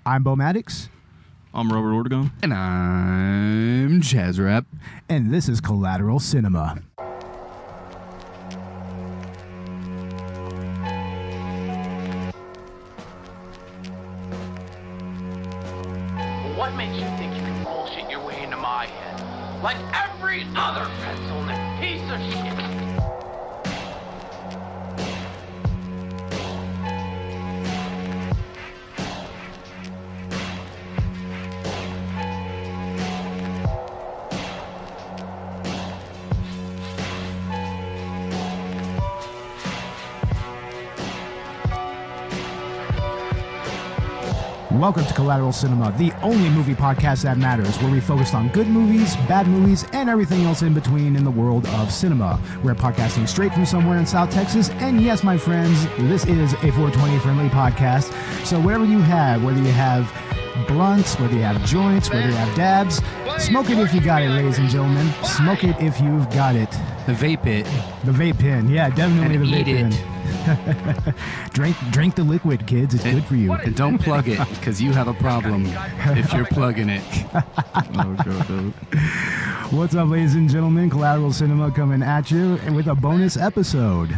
I'm Bo Maddox. I'm Robert Ortegon. And I'm Chazz Raab. And this is Collateral Cinema. What makes you think you can bullshit your way into my head? Like every other pencil-neck piece of shit. Welcome to Collateral Cinema, the only movie podcast that matters, where we focus on good movies, bad movies, and everything else in between in the world of cinema. We're podcasting straight from somewhere in South Texas, and yes, my friends, this is a 420 friendly podcast. So whatever you have, whether you have blunts, whether you have joints, whether you have dabs, smoke it if you got it, ladies and gentlemen. Smoke it if you've got it. The vape it. The vape pen, yeah, definitely And the vape eat pen. Drink the liquid, kids. It's good for you. And don't plug it, because you have a problem if you're plugging it. Oh, God. What's up, ladies and gentlemen? Collateral Cinema coming at you with a bonus episode.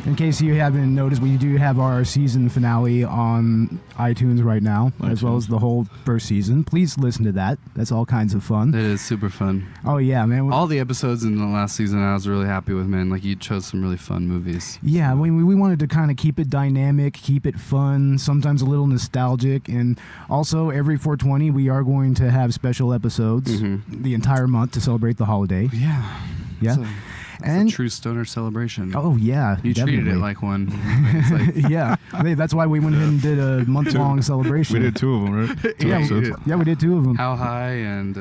In case you haven't noticed, we do have our season finale on iTunes right now, as well as the whole first season. Please listen to that. That's all kinds of fun. It is super fun. Oh, yeah, man. All the episodes in the last season I was really happy with, man. Like, you chose some really fun movies. Yeah, we wanted to kind of keep it dynamic, keep it fun, sometimes a little nostalgic, and also every 420 we are going to have special episodes the entire month to celebrate the holiday. Yeah. Yeah. It's a true stoner celebration. Oh, yeah. You definitely. treated it like one. It's like, Yeah. That's why we went ahead and did a month-long celebration. We did two of them, right? Two episodes. Yeah, we did two of them. How High and...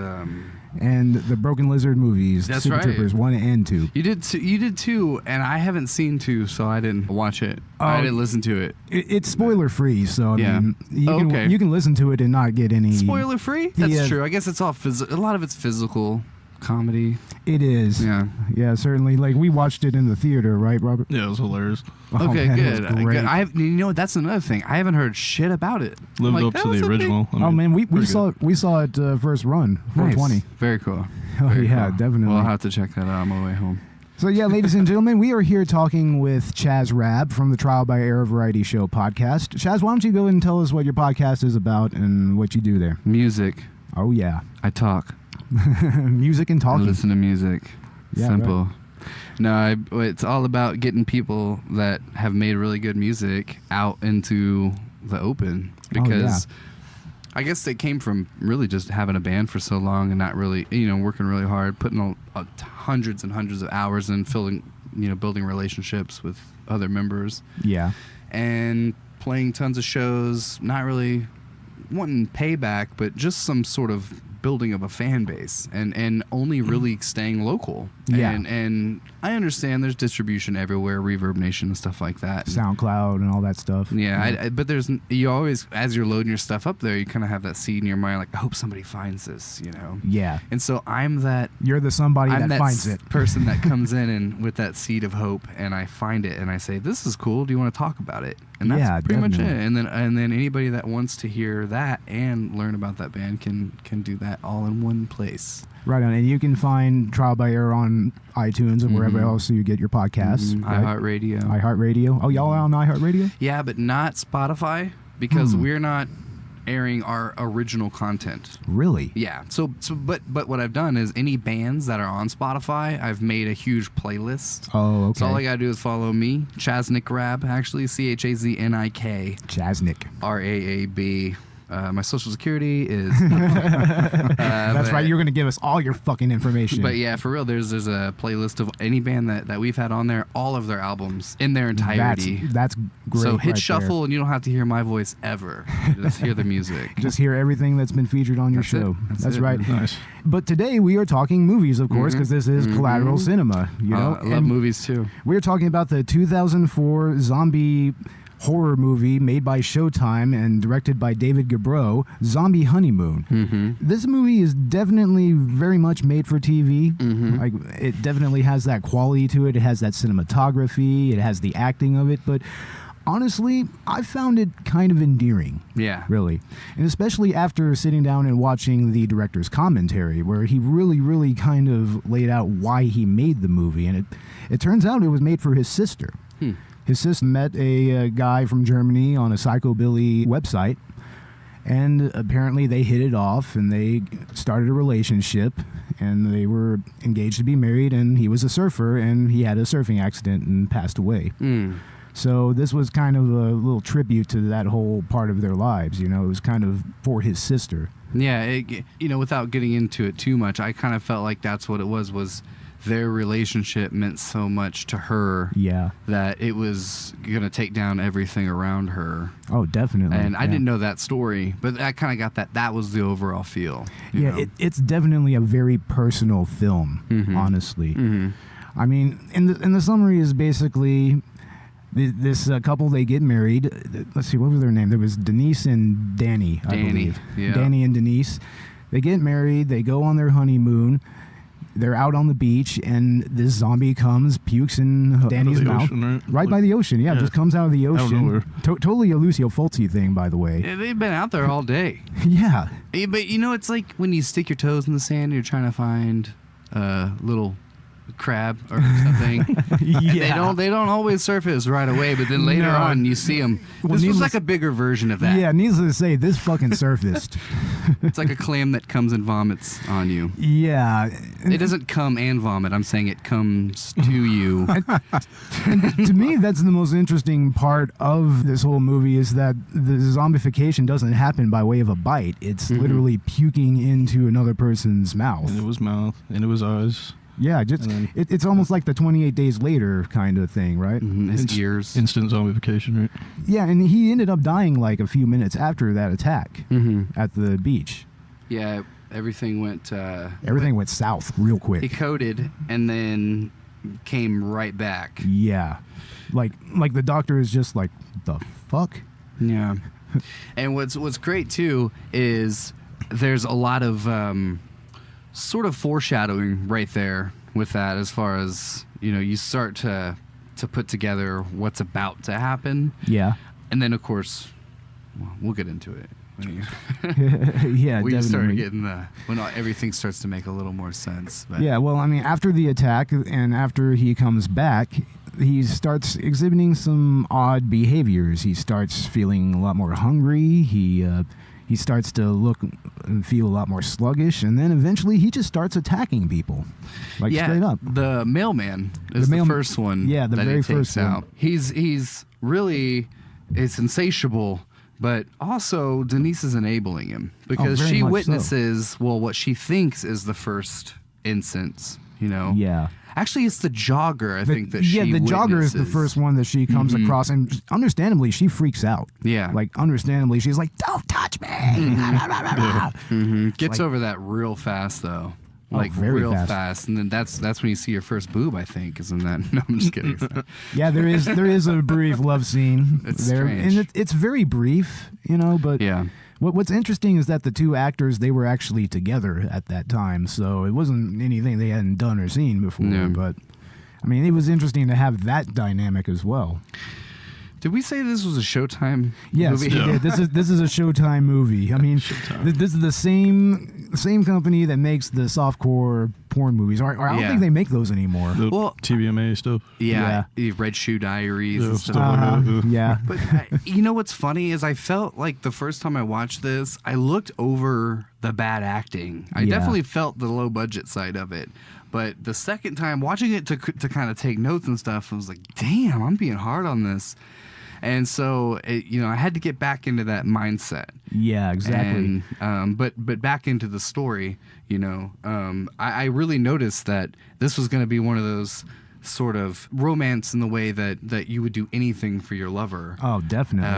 And the Broken Lizard movies, That's Super right. Troopers 1 and 2. You did two, and I haven't seen two, so I didn't watch it. I didn't listen to it. It's spoiler-free, so I Yeah. mean, Okay. you can listen to it and not get any... Spoiler free? That's Yeah. true. I guess it's all a lot of it's physical comedy. It is. Yeah. Yeah, certainly. Like, we watched it in the theater, right, Robert? Yeah, it was hilarious. Oh, Okay, man, it was good. great. You know, that's another thing. I haven't heard shit about it. Lived Like, up that to was the a big- original. I Oh, mean, man, we pretty saw it first run, 420. Nice. Very cool. Oh, Very yeah, cool. definitely. Well, I'll have to check that out on my way home. So, yeah, ladies and gentlemen, we are here talking with Chazz Raab from the Trial by Error Variety Show podcast. Chazz, why don't you go ahead and tell us what your podcast is about and what you do there? Music. Oh, yeah. I talk. Music and I talking. listen to music. Yeah, Simple. No, it's all about getting people that have made really good music out into the open, because I guess they came from really just having a band for so long and not really, working really hard, putting hundreds and hundreds of hours in, building relationships with other members. Yeah. And playing tons of shows, not really wanting payback, but just some sort of building of a fan base and only really staying local. Yeah. And I understand there's distribution everywhere, Reverb Nation and stuff like that. SoundCloud and all that stuff. Yeah, but you always, as you're loading your stuff up there, you kind of have that seed in your mind, like, I hope somebody finds this, Yeah. And so I'm that You're the somebody that finds it. person that comes in and with that seed of hope, and I find it and I say, this is cool, do you want to talk about it? And that's Yeah, pretty much it. definitely. And then anybody that wants to hear that and learn about that band can do that all in one place. Right on. And you can find Trial by Error on iTunes and wherever else you get your podcasts. Right? iHeartRadio. iHeartRadio. Oh, y'all are on iHeartRadio? Yeah, but not Spotify, because we're not airing our original content. Really? Yeah. But what I've done is any bands that are on Spotify, I've made a huge playlist. Oh, okay. So all I gotta do is follow me, Chaznik Raab, actually ChazNik Chaznik. RAAB. My social security is. That's right. You're going to give us all your fucking information. But yeah, for real, there's a playlist of any band that we've had on there, all of their albums in their entirety. That's great. So hit right shuffle, and you don't have to hear my voice ever. Just hear the music. Just hear everything that's been featured on your That's show. it. That's it. right. Nice. But today we are talking movies, of course, because this is Collateral Cinema. You know, I love And movies too. we're talking about the 2004 zombie horror movie made by Showtime and directed by David Gebroe, Zombie Honeymoon. This movie is definitely very much made for TV. Like, it definitely has that quality to it. It has that cinematography. It has the acting of it. But honestly, I found it kind of endearing. Yeah. Really. And especially after sitting down and watching the director's commentary, where he really kind of laid out why he made the movie. And it turns out it was made for his sister. His sister met a guy from Germany on a psychobilly website. And apparently they hit it off, and they started a relationship, and they were engaged to be married, and he was a surfer, and he had a surfing accident and passed away. So this was kind of a little tribute to that whole part of their lives, you know. It was kind of for his sister. Yeah, without getting into it too much, I kind of felt like that's what it was their relationship meant so much to her that it was going to take down everything around her. Oh, definitely. And I didn't know that story, but I kind of got that was the overall feel. You know? It's definitely a very personal film, honestly. I mean, in the summary is basically this couple, they get married. Let's see, what was their name? There was Denise and Danny, I believe. Yeah. Danny and Denise. They get married, they go on their honeymoon. They're out on the beach, and this zombie comes, pukes in Danny's mouth. Ocean, right by the ocean, yeah. Just comes out of the ocean. Totally a Lucio Fulci thing, by the way. Yeah, they've been out there all day. Yeah. But, it's like when you stick your toes in the sand and you're trying to find a little crab or something. They don't always surface right away, but then later on you see them. This was like a bigger version of that. Yeah, needless to say, this fucking surfaced. It's like a clam that comes and vomits on you. Yeah. It doesn't come and vomit. I'm saying it comes to you. And to me, that's the most interesting part of this whole movie is that the zombification doesn't happen by way of a bite. It's literally puking into another person's mouth. And it was mouth, and it was eyes. Yeah, it's almost like the 28 days later kind of thing, right? His ears. Instant zombification, right? Yeah, and he ended up dying like a few minutes after that attack at the beach. Yeah, everything went... everything went south real quick. He coded and then came right back. Yeah. Like the doctor is just like, the fuck? Yeah. And what's great, too, is there's a lot of... sort of foreshadowing right there with that, as far as you start to put together what's about to happen. Yeah. And then of course we'll get into it yeah, we definitely. start getting when everything starts to make a little more sense. But. Yeah, well, I mean, after the attack and after he comes back, he starts exhibiting some odd behaviors. He starts feeling a lot more hungry. He starts to look and feel a lot more sluggish, and then eventually he just starts attacking people, straight up. The mailman is the first one. Yeah, the that very he takes first out. one. He's really insatiable, but also Denise is enabling him because very she much witnesses what she thinks is the first instance. Yeah. Actually, it's the jogger, I think, that she the jogger is the witnesses. first one that she comes across, and understandably, she freaks out. Yeah. Understandably, she's like, "Don't touch me!" Gets over that real fast, though. Very real fast. And then that's when you see your first boob, I think, isn't that? No, I'm just kidding. Yeah, there is a brief love scene It's there, strange. and it's very brief, but Yeah. What's interesting is that the two actors, they were actually together at that time, so it wasn't anything they hadn't done or seen before. No. But I mean, it was interesting to have that dynamic as well. Did we say this was a Showtime Yes, movie? we did. This is a Showtime movie. I mean, this is the same company that makes the softcore porn movies. Or I don't think they make those anymore. The Well- TBMA stuff. Yeah. Red Shoe Diaries and stuff. like that. Yeah. But what's funny is I felt like the first time I watched this, I looked over the bad acting. I definitely felt the low budget side of it. But the second time watching it to kind of take notes and stuff, I was like, damn, I'm being hard on this. And so, I had to get back into that mindset. Yeah, exactly. And, but back into the story, I really noticed that this was going to be one of those sort of romance in the way that you would do anything for your lover. Oh, definitely.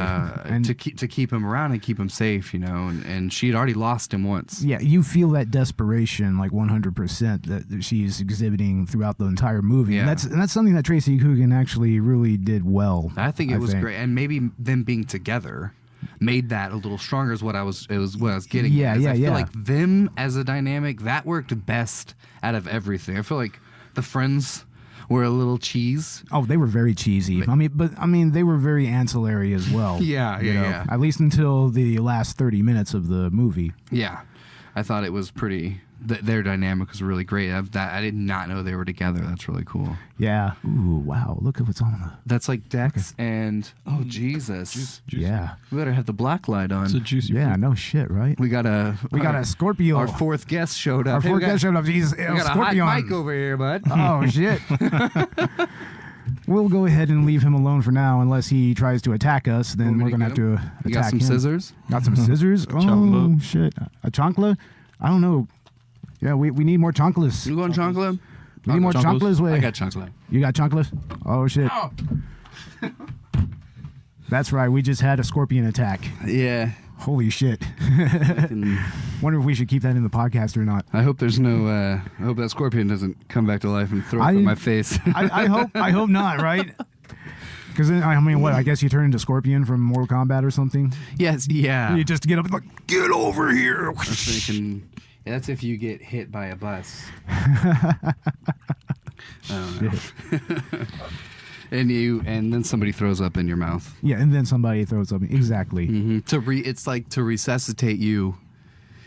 And to keep him around and keep him safe, and she had already lost him once. yeah, you feel that desperation, like 100%, that she's exhibiting throughout the entire movie. Yeah. And that's something that Tracy Coogan actually really did well. I think it was great, and maybe them being together made that a little stronger. Is what I was getting. Yeah, at, is yeah, I feel yeah. like them as a dynamic that worked best out of everything. I feel like the friends were a little cheese. Oh, they were very cheesy. But they were very ancillary as well. Yeah. At least until the last 30 minutes of the movie. Yeah, I thought it was pretty. Their dynamic was really great. I did not know they were together. That's really cool. Yeah. Ooh, wow. Look at what's on the... That's like Dex and... Oh, Jesus. Juicy. Yeah. We better have the black light on. It's a juicy. Yeah, no shit, right? We got a Scorpio. Our fourth guest showed up. Our fourth guest showed up. He's We got Scorpio. a hot mic over here, bud. Oh, shit. We'll go ahead and leave him alone for now, unless he tries to attack us. Then we're going to have to attack You got some him. scissors? Got some scissors? Oh, Chocolate. shit. A chancla? I don't know. Yeah, we need more chanclas. You going chocolate? We need more chanclas. I got chocolate. You got chanclas? Oh, shit. Oh. That's right. We just had a scorpion attack. Yeah. Holy shit. Wonder if we should keep that in the podcast or not. I hope there's no. I hope that scorpion doesn't come back to life and throw up in my face. I hope not, right? Because what? I guess you turn into Scorpion from Mortal Kombat or something. Yes. Yeah. You just get up and like, get over here. That's if you get hit by a bus. I don't know. and then somebody throws up in your mouth. Yeah, and then somebody throws up. Exactly. Mm-hmm. It's like to resuscitate you.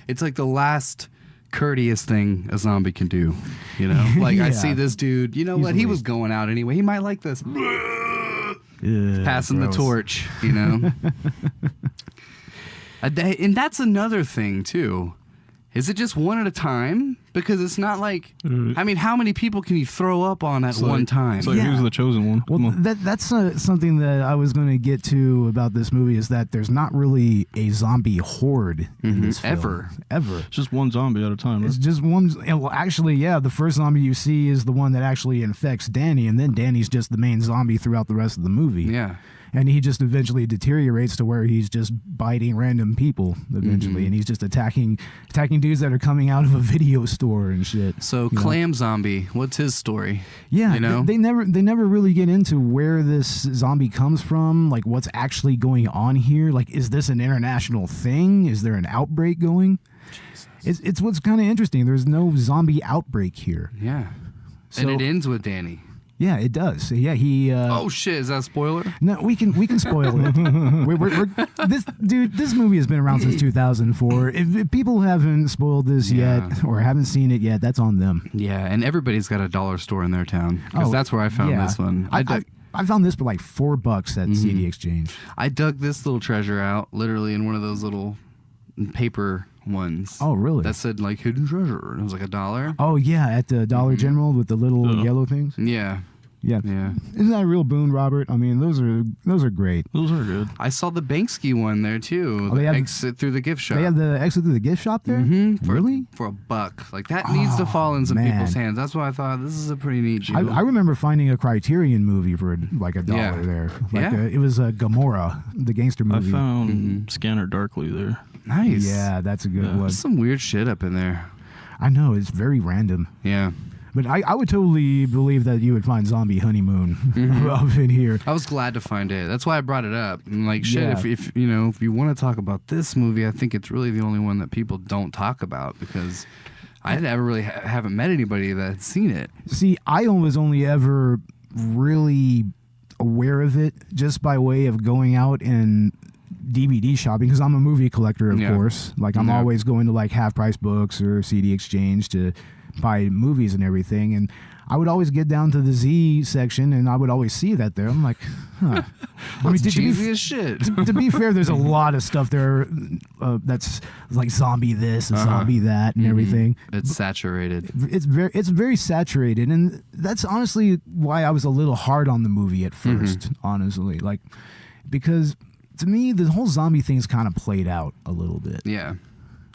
It's like the last courteous thing a zombie can do. You know, like I see this dude. You know what? He was going out anyway. He might like this. Passing gross. the torch. You know. And that's another thing too. Is it just one at a time? Because it's not like, I mean, how many people can you throw up on at one time? So who's the chosen one? Well, that's something that I was going to get to about this movie is that there's not really a zombie horde in this film. Ever. It's just one zombie at a time. It's Right? just one. Well, actually, yeah, the first zombie you see is the one that actually infects Danny, and then Danny's just the main zombie throughout the rest of the movie. Yeah. And he just eventually deteriorates to where he's just biting random people eventually, and he's just attacking dudes that are coming out of a video store and shit. So Clam Zombie, what's his story? Yeah, you know? they never really get into where this zombie comes from, like what's actually going on here. Like, is this an international thing? Is there an outbreak going? Jesus. It's what's kind of interesting. There's no zombie outbreak here. Yeah. So, and it ends with Danny. Yeah, it does. Yeah, he. Oh shit! Is that a spoiler? No, we can spoil it. This movie has been around since 2004. If people haven't spoiled this yet or haven't seen it yet, that's on them. Yeah, and everybody's got a dollar store in their town because that's where I found this one. I found this for like $4 at CD Exchange. I dug this little treasure out literally in one of those little paper ones. Oh, really? That said like hidden treasure. And it was like $1. Oh yeah, at the Dollar General with the little yellow things. Yeah. Yeah. Isn't that a real boon, Robert? I mean, those are great. Those are good. I saw the Banksy one there too. Oh, the exit through the gift shop. They have the exit through the gift shop there? Really? For $1. Like that needs to fall in some people's hands. That's why I thought this is a pretty neat deal. I remember finding a Criterion movie for like $1 there. Like it was Gomorrah, the gangster movie. I found Scanner Darkly there. Nice. Yeah, that's a good one. There's some weird shit up in there. I know, it's very random. Yeah. But I would totally believe that you would find Zombie Honeymoon up in here. I was glad to find it. That's why I brought it up. And like, shit, if you want to talk about this movie, I think it's really the only one that people don't talk about because I never really haven't met anybody that's seen it. See, I was only ever really aware of it just by way of going out and DVD shopping because I'm a movie collector, of course. Like, I'm always going to like Half Price Books or CD Exchange to buy movies and everything, and I would always get down to the Z section and I would always see that there. I'm like, huh. I mean, cheesy as shit. To be fair, there's a lot of stuff there that's like zombie this and zombie that and everything. It's saturated. It's very saturated, and that's honestly why I was a little hard on the movie at first. Honestly, like, because to me the whole zombie thing's kind of played out a little bit. Yeah.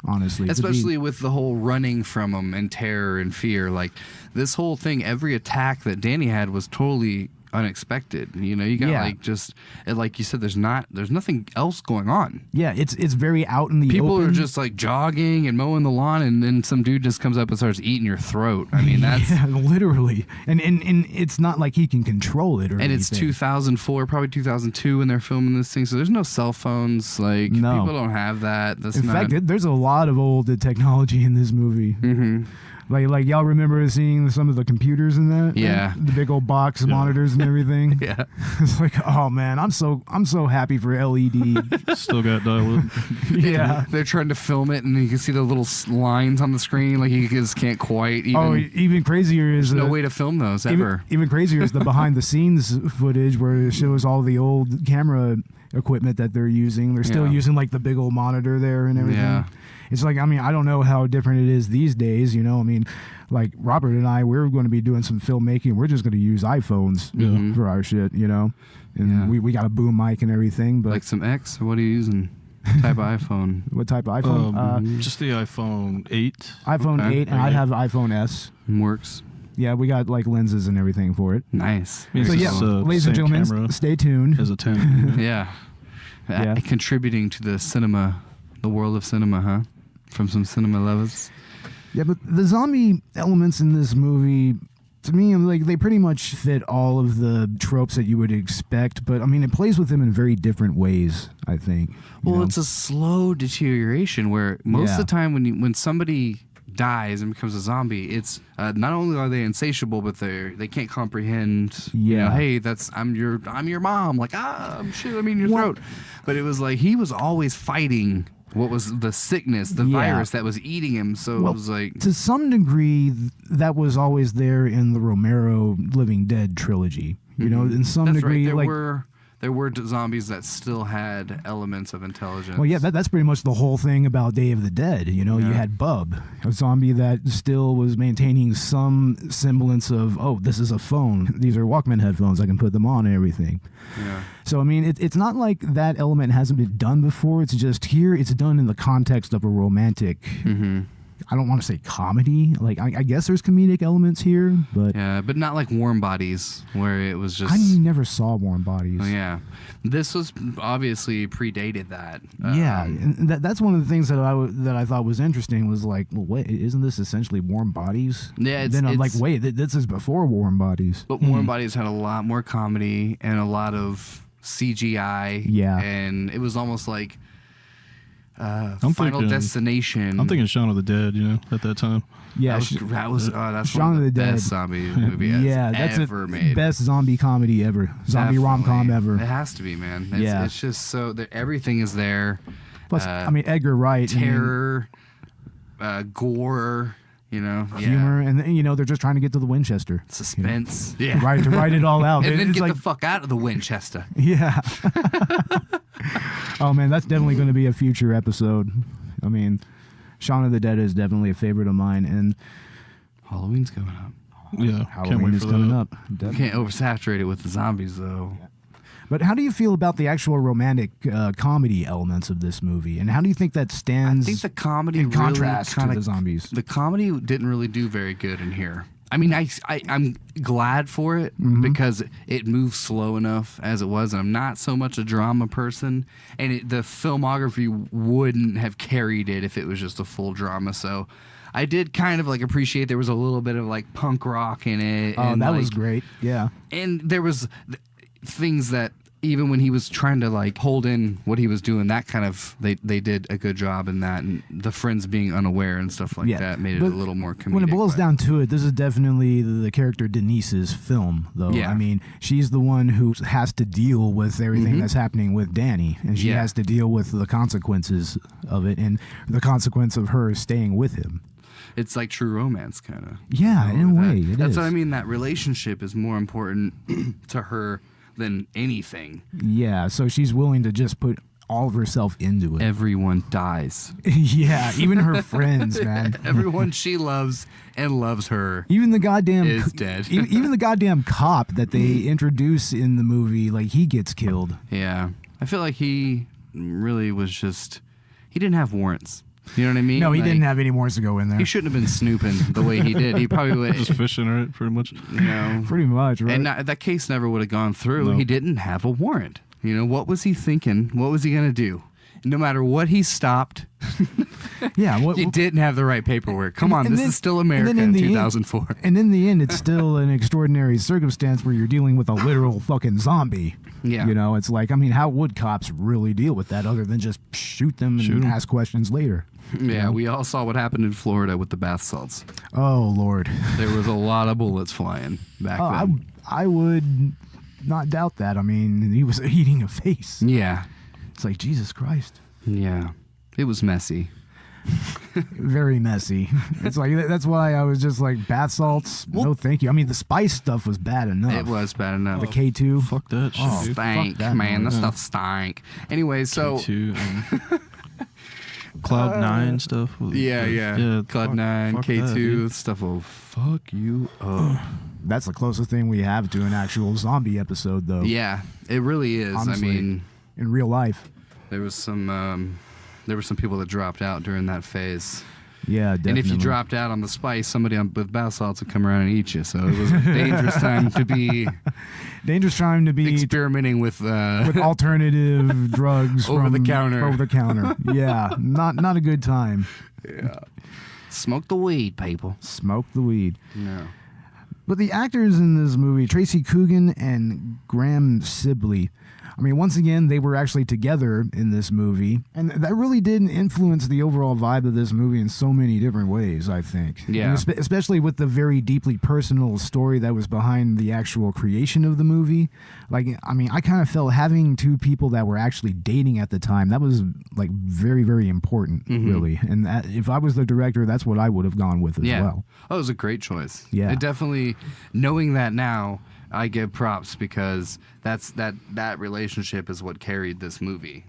Honestly, especially with the whole running from them and terror and fear, like this whole thing, every attack that Danny had was totally unexpected. You know, you got like you said, there's nothing else going on. Yeah, it's very out in the people open. Are just like jogging and mowing the lawn, and then some dude just comes up and starts eating your throat. I mean, that's literally, and it's not like he can control it or anything. It's 2004, probably 2002 when they're filming this thing, so there's no cell phones. Like people don't have that. In fact, there's a lot of old technology in this movie. Like y'all remember seeing some of the computers in that? Yeah. The big old box monitors and everything. Yeah. It's like, oh man, I'm so happy for LED. Still got dial-up. Yeah. They're trying to film it, and you can see the little lines on the screen. Like you just can't quite even. Even crazier is no way to film those ever. Even crazier is the behind the scenes footage where it shows all the old camera equipment that they're using. They're still using like the big old monitor there and everything. Yeah. It's like, I mean, I don't know how different it is these days, you know. I mean, like Robert and I, we're going to be doing some filmmaking. We're just going to use iPhones for our shit, you know. And we got a boom mic and everything. But like some X, or what are you using? Type of iPhone? What type of iPhone? Just the iPhone 8. iPhone 8, and I have iPhone S. Works. Yeah, we got like lenses and everything for it. Nice. Yeah, So yeah, ladies and gentlemen, camera stay tuned. as a 10. Yeah. Yeah. Contributing to the cinema, the world of cinema, huh? From some cinema lovers. Yeah, but the zombie elements in this movie, to me, like they pretty much fit all of the tropes that you would expect. But I mean, it plays with them in very different ways, I think. Well, it's a slow deterioration where most of the time when somebody dies and becomes a zombie, it's not only are they insatiable, but they can't comprehend. You know, hey, I'm your mom. Like shit, I'm in your throat. But it was like he was always fighting what was the sickness, the virus that was eating him. So it was like, to some degree, that was always there in the Romero Living Dead trilogy. You know, in some degree, right. There were zombies that still had elements of intelligence. Well, yeah, that's pretty much the whole thing about Day of the Dead. You know, you had Bub, a zombie that still was maintaining some semblance of, oh, this is a phone. These are Walkman headphones. I can put them on and everything. Yeah. So, I mean, it's not like that element hasn't been done before. It's just here it's done in the context of a romantic... I don't want to say comedy. Like, I guess there's comedic elements here, but... Yeah, but not like Warm Bodies, where it was just... I never saw Warm Bodies. Oh, yeah. This was obviously predated that. Yeah, and that's one of the things that I thought was interesting was like, well, wait, isn't this essentially Warm Bodies? Yeah, then I'm like, wait, this is before Warm Bodies. But Warm Bodies had a lot more comedy and a lot of CGI. Yeah. And it was almost like... Final Destination. I'm thinking Shaun of the Dead, you know, at that time. Yeah, that's Shaun one of of the the Dead. best zombie movie that's ever the made. Best zombie comedy ever. Zombie rom-com ever. It has to be, man. It's just so that everything is there. Plus, I mean, Edgar Wright. Terror, gore, you know, humor, and you know they're just trying to get to the Winchester. Suspense. You know? To write it all out. And then it's get like, the fuck out of the Winchester. Yeah. Oh man, that's definitely going to be a future episode. I mean, Shaun of the Dead is definitely a favorite of mine, and Halloween's coming up. Yeah, Halloween is coming up. You can't oversaturate it with the zombies, though. But how do you feel about the actual romantic comedy elements of this movie, and how do you think that stands? I think the comedy in really contrast to the zombies. The comedy didn't really do very good in here. I mean, I'm glad for it because it moves slow enough as it was, and I'm not so much a drama person, and the filmography wouldn't have carried it if it was just a full drama. So I did kind of like appreciate there was a little bit of like punk rock in it. Oh, that was great. Yeah. And there was things that even when he was trying to like hold in what he was doing, that kind of they did a good job in that, and the friends being unaware and stuff like that made it a little more comedic. When it boils down to it, this is definitely the character Denise's film, though. Yeah. I mean, she's the one who has to deal with everything that's happening with Danny, and she has to deal with the consequences of it, and the consequence of her staying with him. It's like True Romance, kind of. Yeah, in a way, it That's is. what I mean. That relationship is more important to her than anything. Yeah, so she's willing to just put all of herself into it. Everyone dies. Yeah, even her friends, man. Everyone she loves and loves her even the goddamn is dead. Even the goddamn cop that they introduce in the movie, like, he gets killed. Yeah. I feel like he really was just... He didn't have warrants. You know what I mean? No, he didn't have any more to go in there. He shouldn't have been snooping the way he did. He probably would... Just fishing, right? Pretty much. You know, pretty much, right? And that case never would have gone through. No. He didn't have a warrant. You know, what was he thinking? What was he going to do? No matter what he stopped, yeah, he didn't have the right paperwork. Come on, this is still America in 2004. And in the end, it's still an extraordinary circumstance where you're dealing with a literal fucking zombie. Yeah. You know, it's like, I mean, how would cops really deal with that other than just shoot them and ask questions later? Yeah, we all saw what happened in Florida with the bath salts. Oh, Lord. There was a lot of bullets flying back then. I would not doubt that. I mean, he was eating a face. Yeah. It's like, Jesus Christ. Yeah. It was messy. Very messy. It's like, that's why I was just like, bath salts, no thank you. I mean, the spice stuff was bad enough. It was bad enough. The K2. Fuck that shit. Oh, dude. Stank, that man. That noise. stuff stank. Anyway, so... K2 and Cloud 9 stuff. Yeah. Cloud 9, fuck K2, that, dude. stuff will fuck you up. That's the closest thing we have to an actual zombie episode, though. Yeah, it really is. Honestly, I mean, in real life. there were some people that dropped out during that phase. Yeah, definitely. And if you dropped out on the spice, somebody with bath salts would come around and eat you. So it was a dangerous time to be experimenting with alternative drugs Over the from counter. Over the counter. Yeah, not a good time. Yeah. Smoke the weed, people. Smoke the weed. No. But the actors in this movie, Tracy Coogan and Graham Sibley, I mean, once again, they were actually together in this movie, and that really did influence the overall vibe of this movie in so many different ways, I think. Yeah. And especially with the very deeply personal story that was behind the actual creation of the movie. Like, I mean, I kind of felt having two people that were actually dating at the time, that was, like, very, very important, really. And that, if I was the director, that's what I would have gone with as well. Oh, it was a great choice. Yeah. It definitely, knowing that now, I give props because that relationship is what carried this movie.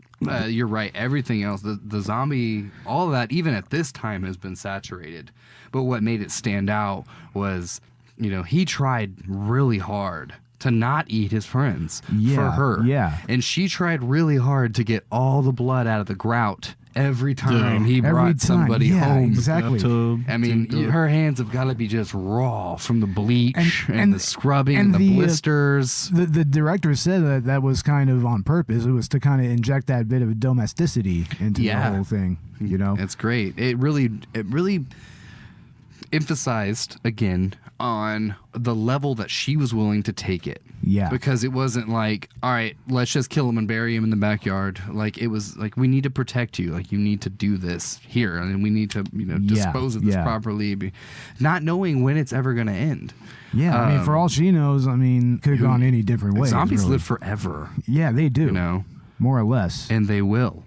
You're right. Everything else, the zombie, all of that, even at this time, has been saturated. But what made it stand out was, you know, he tried really hard to not eat his friends for her. Yeah. And she tried really hard to get all the blood out of the grout every time he brought somebody home. Exactly. I mean, her hands have got to be just raw from the bleach and the scrubbing and the blisters. The director said that was kind of on purpose. It was to kind of inject that bit of domesticity into the whole thing. You know, it's great. It really emphasized again on the level that she was willing to take it. Yeah. Because it wasn't like, all right, let's just kill him and bury him in the backyard. Like, it was like, we need to protect you. Like, you need to do this here. And we need to, dispose of this properly. Not knowing when it's ever going to end. Yeah, I mean, for all she knows, I mean, could have gone any different way. Zombies really. live forever. Yeah, they do. You know? More or less. And they will.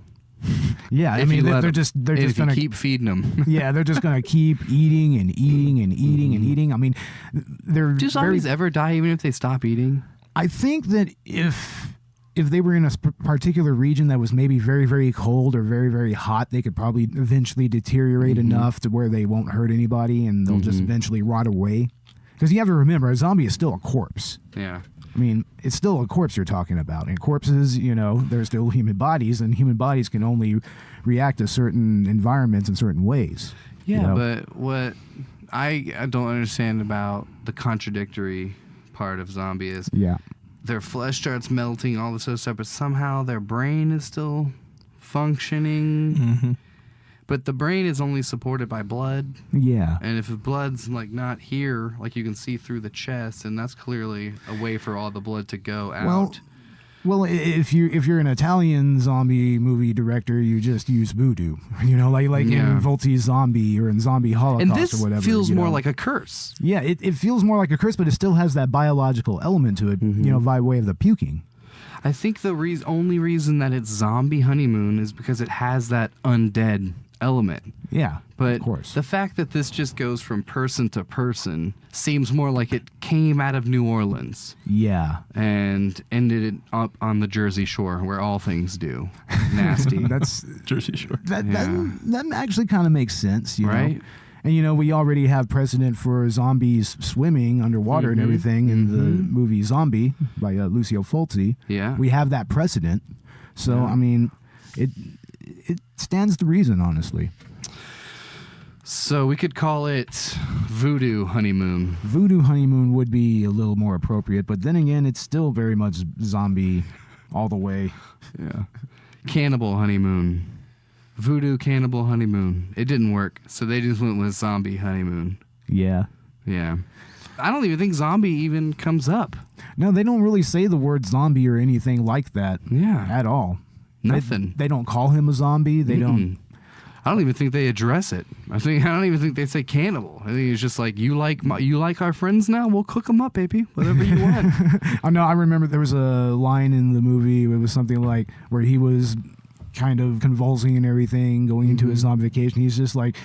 Yeah, I mean, they're just going gonna keep feeding them. Yeah, they're just gonna keep eating and eating and eating and eating. I mean, they're do zombies ever die even if they stop eating? I think that if they were in a particular region that was maybe very, very cold or very, very hot, they could probably eventually deteriorate enough to where they won't hurt anybody and they'll just eventually rot away. Because you have to remember, a zombie is still a corpse. Yeah. I mean, it's still a corpse you're talking about. And corpses, they're still human bodies, and human bodies can only react to certain environments in certain ways. Yeah, but what I don't understand about the contradictory part of zombie is their flesh starts melting, all this other stuff, but somehow their brain is still functioning. Mm-hmm. But the brain is only supported by blood. Yeah. And if the blood's like not here, like you can see through the chest, and that's clearly a way for all the blood to go out. Well, if you're an Italian zombie movie director, you just use voodoo. Like in Volti's Zombie or in Zombie Holocaust and this or whatever. Feels more like a curse. Yeah, it feels more like a curse, but it still has that biological element to it, by way of the puking. I think the only reason that it's Zombie Honeymoon is because it has that undead element. Yeah, but of course. The fact that this just goes from person to person seems more like it came out of New Orleans. Yeah. And ended it up on the Jersey Shore, where all things do. Nasty. That's Jersey Shore. That actually kind of makes sense, right? Know? And we already have precedent for zombies swimming underwater and everything in the movie Zombie by Lucio Fulci. Yeah. We have that precedent. So, I mean, it stands to reason, honestly. So we could call it Voodoo Honeymoon. Voodoo Honeymoon would be a little more appropriate, but then again, it's still very much zombie all the way. Yeah. Cannibal Honeymoon. Voodoo Cannibal Honeymoon. It didn't work, so they just went with Zombie Honeymoon. Yeah. Yeah. I don't even think zombie even comes up. No, they don't really say the word zombie or anything like that. Yeah. At all. Nothing. They don't call him a zombie. They don't. I don't even think they address it. I don't even think they say cannibal. I think it's just like, you like our friends now? We'll cook them up, baby. Whatever you want. I know. I remember there was a line in the movie. It was something like where he was kind of convulsing and everything, going into his zombification. He's just like,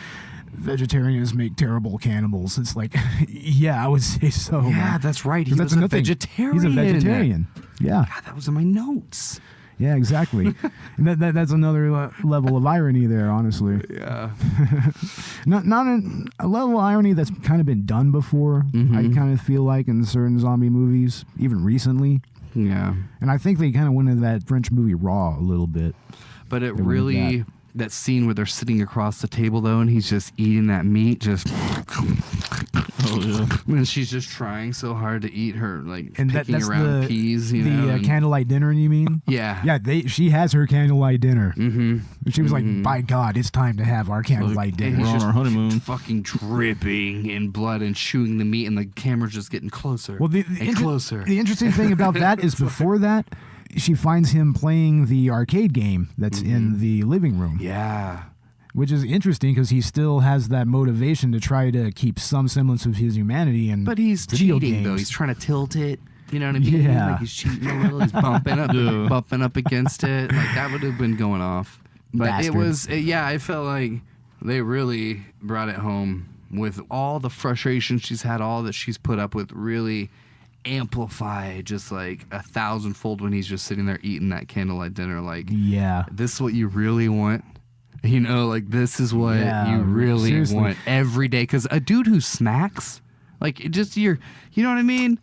vegetarians make terrible cannibals. It's like, yeah, I would say so. Yeah, man. that's right. He That's was a another thing. vegetarian. He's a vegetarian. Yeah. God, that was in my notes. Yeah, exactly. And that's another level of irony there, honestly. Yeah. Not a level of irony that's kind of been done before, I kind of feel like, in certain zombie movies, even recently. Yeah. And I think they kind of went into that French movie Raw a little bit. But it really, that scene where they're sitting across the table, though, and he's just eating that meat, just... Oh, yeah. And she's just trying so hard to eat her, like, And picking that's around peas, you know? The and- candlelight dinner, you mean? Yeah. Yeah, she has her candlelight dinner. Mm-hmm. And she was like, by God, it's time to have our candlelight And dinner. he's We're on just our honeymoon. fucking dripping in blood and chewing the meat, and the camera's just getting closer Well, and closer. The interesting thing about that is before that, she finds him playing the arcade game that's in the living room. Yeah. Which is interesting because he still has that motivation to try to keep some semblance of his humanity. But he's video cheating, games. though. He's trying to tilt it. You know what I mean? Yeah. Like, he's cheating a little. He's bumping up against it. Like, that would have been going off. But Bastard. I felt like they really brought it home with all the frustration she's had, all that she's put up with, really amplified just like 1,000-fold when he's just sitting there eating that candlelight dinner. Like, Yeah. this is what you really want? You know, like, this is what you really seriously. want every day. Because a dude who smacks, like, just you know what I mean?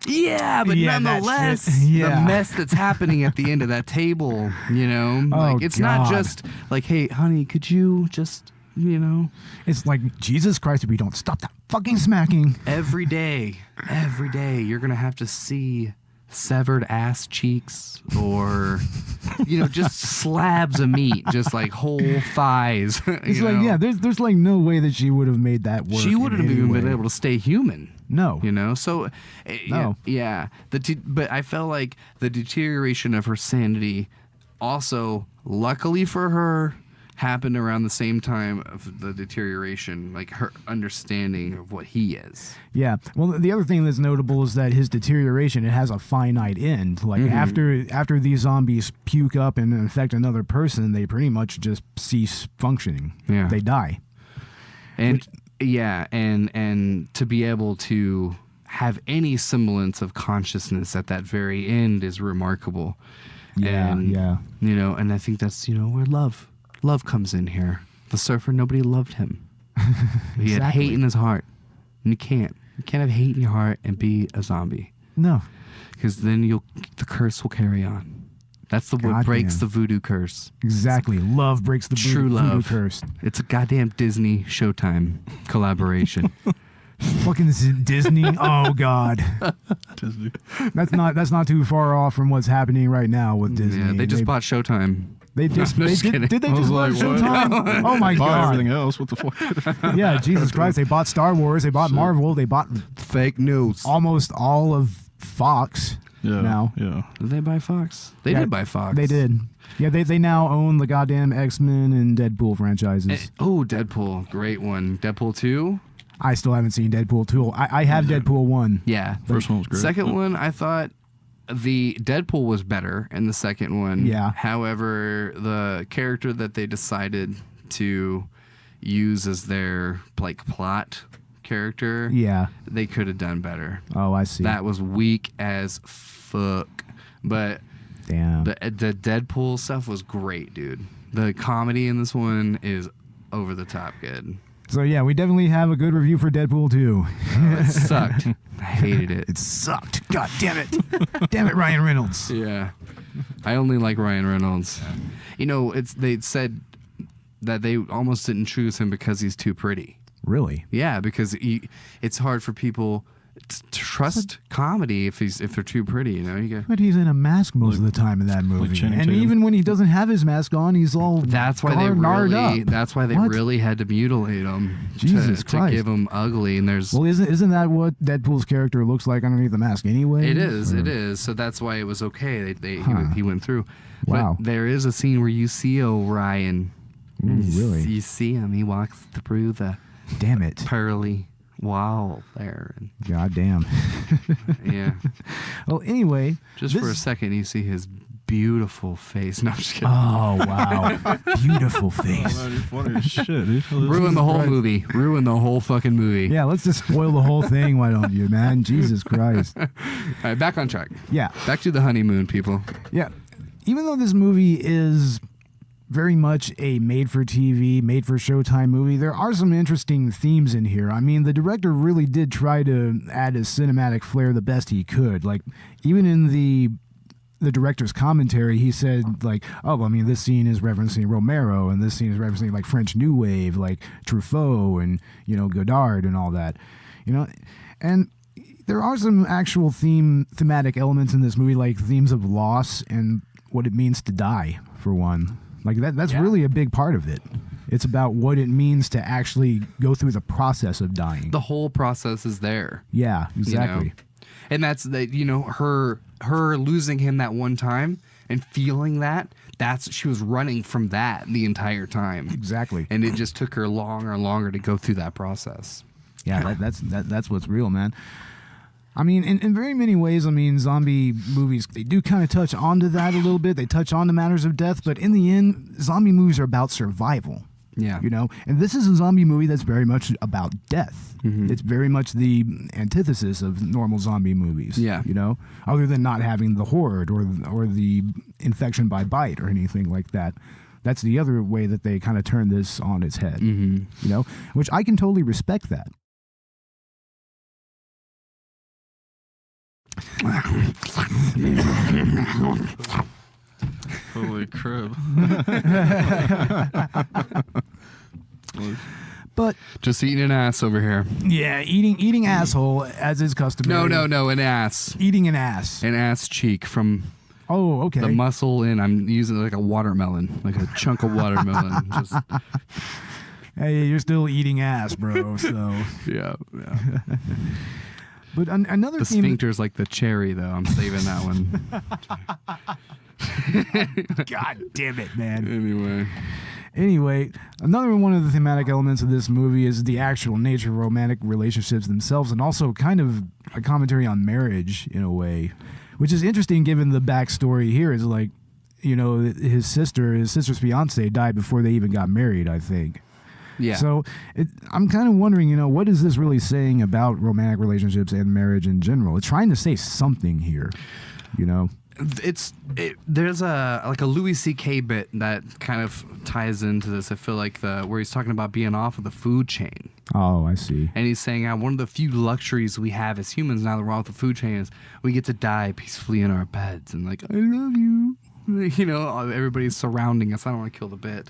Yeah, but Yeah, that nonetheless, shit. Yeah. the mess that's happening at the end of that table, you know? Like, it's not God. just like, hey, honey, could you just, you know? It's like, Jesus Christ, if we don't stop that fucking smacking. Every day, you're going to have to see severed ass cheeks or, you know, just slabs of meat, just like whole thighs. It's like, yeah, there's like no way that she would have made that work. She wouldn't in have any even way. been able to stay human. No. You know, so No. yeah. But I felt like the deterioration of her sanity also, luckily for her, happened around the same time of the deterioration, like her understanding of what he is. Yeah. Well, the other thing that's notable is that his deterioration, it has a finite end. Like after these zombies puke up and infect another person, they pretty much just cease functioning. Yeah. They die. And and to be able to have any semblance of consciousness at that very end is remarkable. Yeah, and, yeah. You know, and I think that's, you know, where love comes in here. The surfer, nobody loved him. He had Exactly. hate in his heart. And you can't have hate in your heart and be a zombie. No. Because then the curse will carry on. That's what Goddamn. breaks the voodoo curse. Exactly. Love breaks the True voodoo love. curse. It's a goddamn Disney Showtime collaboration. Fucking Disney. Oh God. Disney. That's not too far off from what's happening right now with Disney. Yeah, they just bought Showtime. They just I'm just kidding. did they I just was buy like, what? Showtime? Oh my Buy God. everything else. What the fuck? Yeah, Jesus Christ. They bought Star Wars. They bought Marvel. They bought Fake news. almost all of Fox Yeah. now. Yeah. Did they buy Fox? They Yeah, did buy Fox. They did. Yeah, they now own the goddamn X-Men and Deadpool franchises. Oh, Deadpool. Great one. Deadpool 2? I still haven't seen Deadpool 2. I have Deadpool 1. Yeah. First one was great. Second one, I thought the Deadpool was better in the second one. Yeah. However, the character that they decided to use as their like plot character, Yeah. they could have done better. Oh, I see. That was weak as fuck. But Damn. the Deadpool stuff was great, dude. The comedy in this one is over the top good. So yeah, we definitely have a good review for Deadpool 2. It sucked. I hated it. It sucked. God damn it. Damn it, Ryan Reynolds. Yeah. I only like Ryan Reynolds. You know, they said that they almost didn't choose him because he's too pretty. Really? Yeah, because it's hard for people trust comedy if they're too pretty, you know. But he's in a mask most of the time in that movie, and even when he doesn't have his mask on, he's all That's why they really had to mutilate him. Jesus to Christ. give him ugly. And there's isn't that what Deadpool's character looks like underneath the mask anyway? It is. So that's why it was okay. He went through. Wow. But there is a scene where you see Orion. Ooh, really? You see him. He walks through the Damn it. pearly wall there. And God damn. yeah. Well, anyway. Just for a second, you see his beautiful face. No, I'm just kidding. Oh, wow. Beautiful face. Oh, you're funny as shit, dude. Ruin the whole movie. Ruin the whole fucking movie. Yeah, let's just spoil the whole thing, why don't you, man? Jesus Christ. All right, back on track. Yeah. Back to the honeymoon, people. Yeah. Even though this movie is very much a made-for-TV, made-for-Showtime movie, there are some interesting themes in here. I mean, the director really did try to add his cinematic flair the best he could. Like, even in the director's commentary, he said, like, oh, I mean, this scene is referencing Romero, and this scene is referencing, like, French New Wave, like Truffaut and, you know, Godard and all that. You know, and there are some actual thematic elements in this movie, like themes of loss and what it means to die, for one. Like that's really a big part of it. It's about what it means to actually go through the process of dying. The whole process is there. Yeah, exactly. You know? And that's her losing him that one time and feeling she was running from that the entire time. Exactly. And it just took her longer and longer to go through that process. Yeah, that's what's real, man. I mean, in very many ways, I mean, zombie movies, they do kind of touch onto that a little bit. They touch on the matters of death, but in the end, zombie movies are about survival. Yeah. You know? And this is a zombie movie that's very much about death. Mm-hmm. It's very much the antithesis of normal zombie movies. Yeah. You know? Other than not having the horde or the infection by bite or anything like that. That's the other way that they kind of turn this on its head. Mm-hmm. You know? Which I can totally respect that. Holy crap. But just eating an ass over here. Yeah, eating asshole as is customary. No, an ass. Eating an ass. An ass cheek from okay. the muscle in. I'm using it like a watermelon, like a chunk of watermelon. Just Hey, you're still eating ass, bro. So yeah. But another the theme. sphincter's like the cherry, though. I'm saving that one. God damn it, man. Anyway, another one of the thematic elements of this movie is the actual nature of romantic relationships themselves, and also kind of a commentary on marriage in a way, which is interesting given the backstory here. Is like, you know, his sister's fiance died before they even got married, I think. yeah. So I'm kind of wondering, you know, what is this really saying about romantic relationships and marriage in general? It's trying to say something here, you know. There's a Louis C.K. bit that kind of ties into this. I feel like where he's talking about being off of the food chain. Oh, I see. And he's saying one of the few luxuries we have as humans now that we're off the food chain is we get to die peacefully in our beds and like, I love you. You know, everybody's surrounding us. I don't want to kill the bit.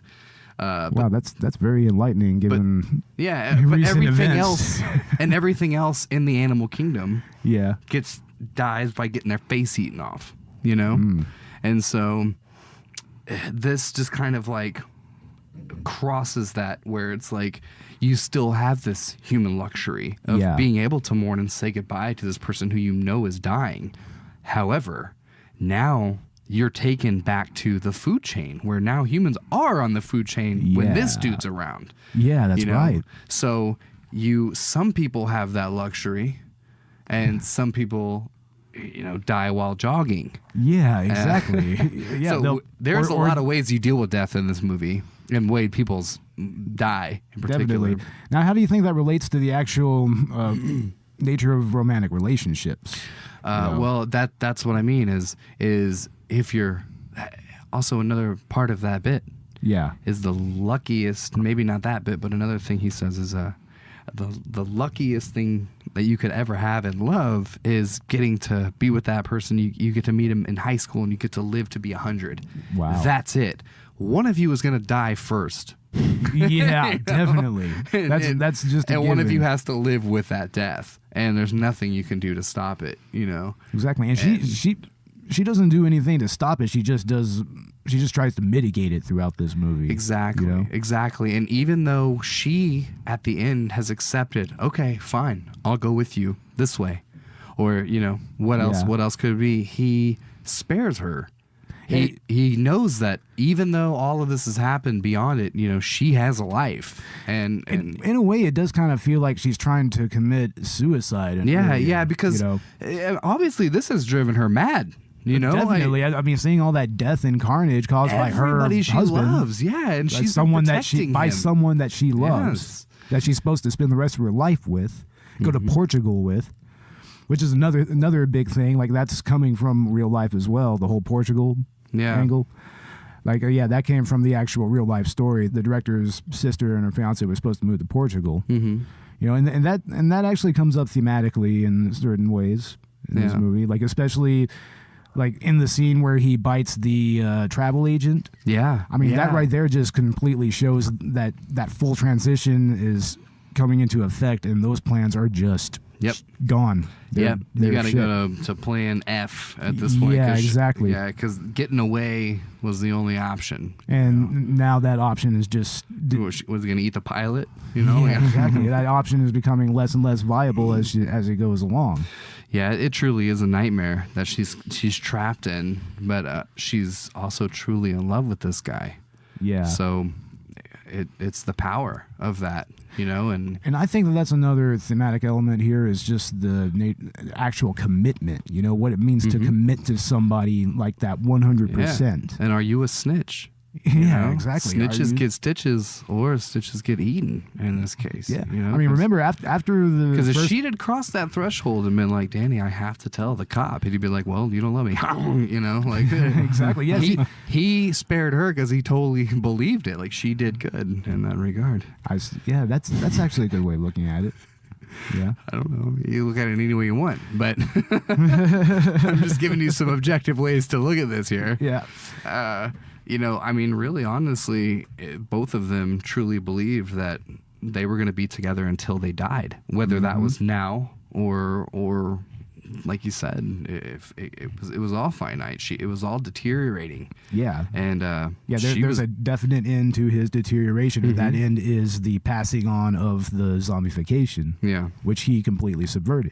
Wow, that's very enlightening given but everything events. else and everything else in the animal kingdom dies by getting their face eaten off, you know? And so this just kind of like crosses that where it's like you still have this human luxury of being able to mourn and say goodbye to this person who you know is dying. However, now you're taken back to the food chain where now humans are on the food chain when this dude's around. Yeah, that's right. So some people have that luxury and some people, you know, die while jogging. Yeah, exactly. So there's a lot of ways you deal with death in this movie and way people's die in particular. Definitely. Now, how do you think that relates to the actual nature of romantic relationships? Well, that's what I mean is if you're also another part of that bit is the luckiest, maybe not that bit, but another thing he says is the luckiest thing that you could ever have in love is getting to be with that person. You get to meet him in high school and you get to live to be 100. Wow. That's it. One of you is going to die first. Yeah, definitely. That's just a and one of given. you has to live with that death, and there's nothing you can do to stop it, you know. Exactly. And she doesn't do anything to stop it. She just tries to mitigate it throughout this movie. Exactly. You know? Exactly. And even though she at the end has accepted, okay, fine, I'll go with you this way, or you know, what else? Yeah. What else could it be? He spares her. He knows that even though all of this has happened beyond it, you know, she has a life, and in a way, it does kind of feel like she's trying to commit suicide. Because you know, obviously this has driven her mad. You know, definitely. I mean, seeing all that death and carnage caused by her everybody she husband, loves, and by she's someone protecting him. someone that she loves, Yes. that she's supposed to spend the rest of her life with, go to Portugal with. Which is another big thing. Like, that's coming from real life as well. The whole Portugal angle. Like, that came from the actual real life story. The director's sister and her fiance were supposed to move to Portugal. Mm-hmm. You know, and that actually comes up thematically in certain ways in this movie. Like, especially like in the scene where he bites the travel agent. Yeah. I mean, that right there just completely shows that full transition is coming into effect, and those plans are just gone. You got to shit. go to plan F at this point. Yeah, exactly. Yeah, because getting away was the only option. And now that option is just... Was he going to eat the pilot? You know? Yeah, exactly. That option is becoming less and less viable as it goes along. Yeah, it truly is a nightmare that she's trapped in, but she's also truly in love with this guy. Yeah. So it's the power of that, you know, and I think that's another thematic element here is just the actual commitment. You know, what it means to commit to somebody like that 100%. And are you a snitch? Yeah, exactly. Snitches get stitches, or stitches get eaten in this case. Yeah. You know? I mean, remember after the because if she had crossed that threshold and been like, Danny, I have to tell the cop, he'd be like, well, you don't love me. You know, like exactly. Yeah. He spared her because he totally believed it. Like, she did good in that regard. That's actually a good way of looking at it. Yeah. I don't know. You look at it any way you want, but I'm just giving you some objective ways to look at this here. Yeah. You know, I mean, really, honestly, both of them truly believed that they were going to be together until they died, whether that was now or like you said, if it was all finite. It was all deteriorating. Yeah. And there's a definite end to his deterioration, and that end is the passing on of the zombification. Yeah. Which he completely subverted.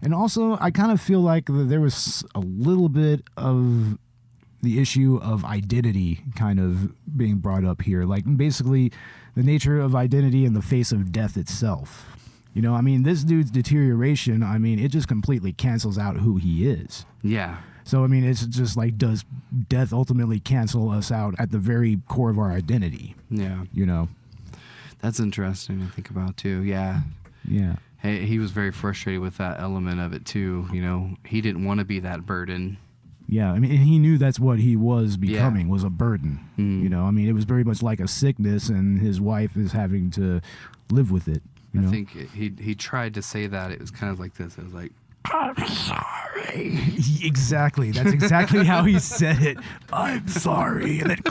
And also, I kind of feel like there was a little bit of the issue of identity kind of being brought up here. Like, basically, the nature of identity in the face of death itself. You know, I mean, this dude's deterioration, I mean, it just completely cancels out who he is. Yeah. So, I mean, it's just like, does death ultimately cancel us out at the very core of our identity? Yeah. You know? That's interesting to think about, too. Yeah. Yeah. He was very frustrated with that element of it, too. You know, he didn't want to be that burden. Yeah, I mean, and he knew that's what he was becoming, was a burden. You know, I mean, it was very much like a sickness, and his wife is having to live with it. You know? I think he tried to say that. It was kind of like this. It was like, I'm sorry. Exactly. That's exactly how he said it. I'm sorry. And then,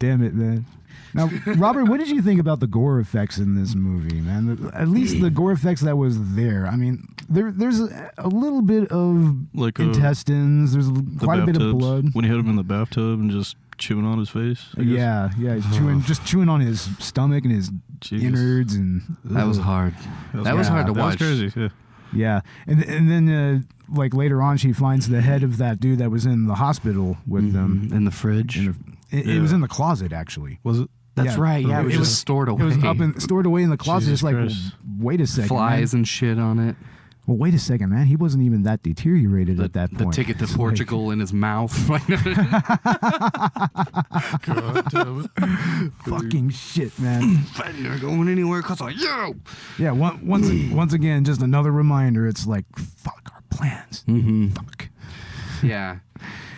damn it, man. Now, Robert, what did you think about the gore effects in this movie, man? At least the gore effects that was there. I mean, there's a little bit of like intestines. There's quite a bit of blood. When he had him in the bathtub and just chewing on his face. Yeah, he's chewing on his stomach and his innards, and that was hard. That was hard to watch. That was crazy. Yeah, and then like later on, she finds the head of that dude that was in the hospital with them in the fridge. It was in the closet, actually. Was it? That's right. Yeah, it was just stored away. It was stored away in the closet. Jesus just like, Christ. Wait a second, flies man. and shit on it. Well, wait a second, man. He wasn't even that deteriorated at that point. The ticket to Portugal in his mouth. God damn it. Fucking shit, man. I'm not going anywhere because of you. Yeah. Once again, just another reminder. It's like, fuck our plans. Fuck. Yeah.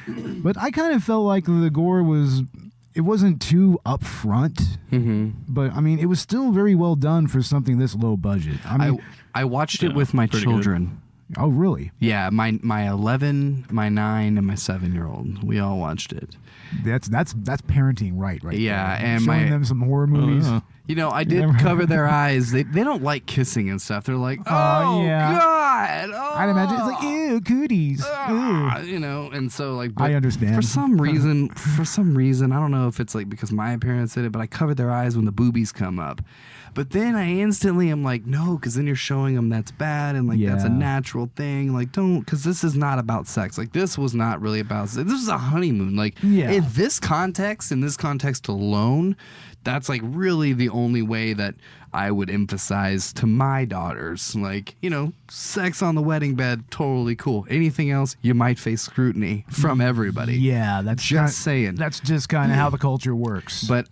But I kind of felt like the gore was it wasn't too upfront, but I mean, it was still very well done for something this low budget. I mean, I watched it with my children. Oh, really? Yeah, my 11, my 9, and my 7-year-old. We all watched it. That's parenting right yeah, there. And showing them some horror movies. You know, I did cover their eyes. They don't like kissing and stuff. They're like, oh yeah. God. Oh. I'd imagine it's like, ew, cooties. Ew. You know, and so like, I understand. For some reason, I don't know if it's like because my parents did it, but I covered their eyes when the boobies come up. But then I instantly am like, no, because then you're showing them that's bad and like that's a natural thing. Like, don't, because this is not about sex. Like, this was not really about sex. This is a honeymoon. Like, in this context alone, that's like really the only way that I would emphasize to my daughters. Like, you know, sex on the wedding bed, totally cool. Anything else, you might face scrutiny from everybody. Yeah, that's just saying. That's just kind of how the culture works. But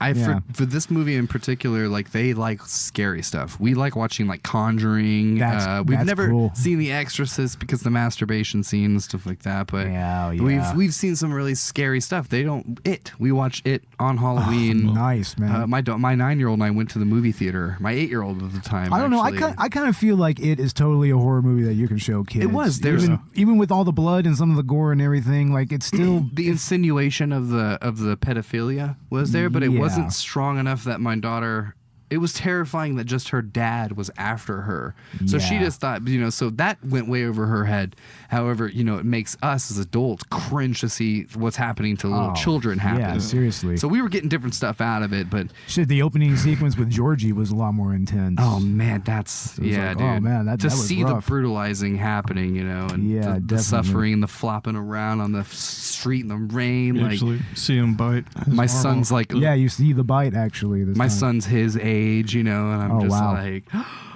for this movie in particular, like they like scary stuff. We like watching like Conjuring. We've never seen The Exorcist because the masturbation scene and stuff like that. But we've seen some really scary stuff. They don't. We watch it on Halloween. Oh, nice, man. My 9-year-old and I went to the movie theater. My 8-year-old at the time. I don't know. I kind of feel like it is totally a horror movie that you can show kids. It was. Even with all the blood and some of the gore and everything, like it's still the insinuation of the pedophilia was there, but it wasn't strong enough that my daughter. It was terrifying that just her dad was after her. So she just thought, you know, so that went way over her head. However, you know, it makes us as adults cringe to see what's happening to little children happen. Yeah, seriously. So we were getting different stuff out of it, but shit, the opening sequence with Georgie was a lot more intense. Oh man, that's dude. Oh man, that was see rough. the brutalizing happening, you know, and the suffering and the flopping around on the street in the rain. You actually see him bite. My son's like, you see the bite actually. My son's his age, you know, and I'm just like,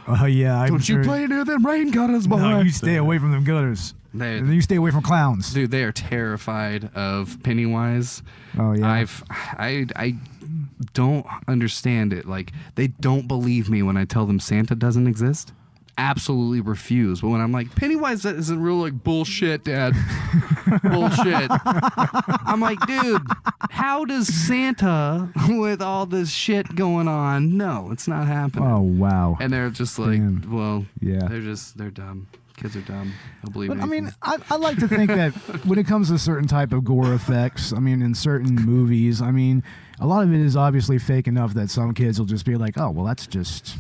oh yeah, don't you play near them rain gutters, boy. No, you stay away from them gutters. And then you stay away from clowns. Dude, they are terrified of Pennywise. Oh yeah. I don't understand it. Like, they don't believe me when I tell them Santa doesn't exist. Absolutely refuse. But when I'm like, Pennywise isn't real, like, bullshit, Dad. Bullshit. I'm like, dude, how does Santa, with all this shit going on? No, it's not happening. Oh wow. And they're just like, well, yeah, they're dumb. Kids are dumb. They'll believe But anything. I mean, I like to think that when it comes to certain type of gore effects, I mean, in certain movies, I mean, a lot of it is obviously fake enough that some kids will just be like, oh, well, it's just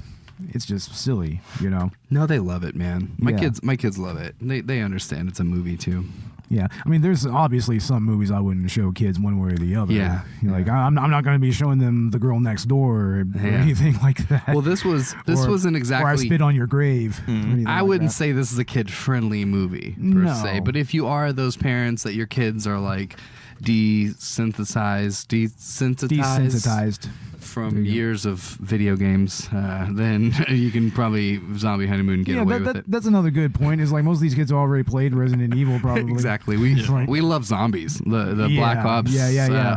silly, you know? No, they love it, man. My kids love it. They understand it's a movie too. Yeah, I mean, there's obviously some movies I wouldn't show kids one way or the other. Yeah, like I'm not going to be showing them The Girl Next Door or anything like that. Well, this wasn't exactly. Or I Spit on Your Grave. I wouldn't say this is a kid-friendly movie per se, but if you are those parents that your kids are like desensitized from years of video games, then you can probably Zombie Honeymoon get away with it. That's another good point. Is like most of these kids already played Resident Evil, probably. Exactly. We love zombies. The Black Ops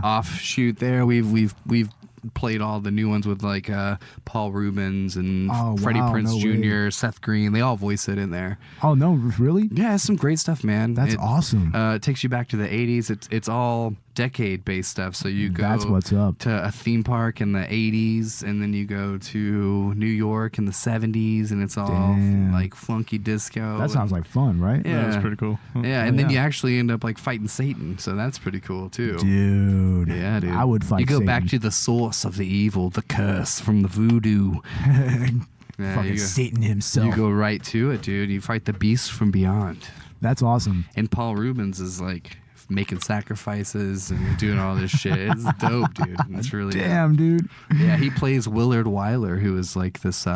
offshoot there. We've played all the new ones with like Paul Rubens and Freddie Prinze Jr., Seth Green. They all voice it in there. Oh no, really? Yeah, it's some great stuff, man. That's awesome. It takes you back to the 80s. It's all decade-based stuff. So you go That's what's up. to a theme park in the 80s, and then you go to New York in the 70s, and it's all like funky disco. That sounds like fun, right? Yeah, that's pretty cool. Yeah, and then you actually end up like fighting Satan, so that's pretty cool too. Dude. Yeah, dude. I would fight Satan. You go back to the source of the evil, the curse from the voodoo. Fucking Satan himself. You go right to it, dude. You fight the beast from beyond. That's awesome. And Paul Rubens is like making sacrifices and doing all this shit. It's dope, dude. It's really damn, dude. Yeah, he plays Willard Wyler, who is like this.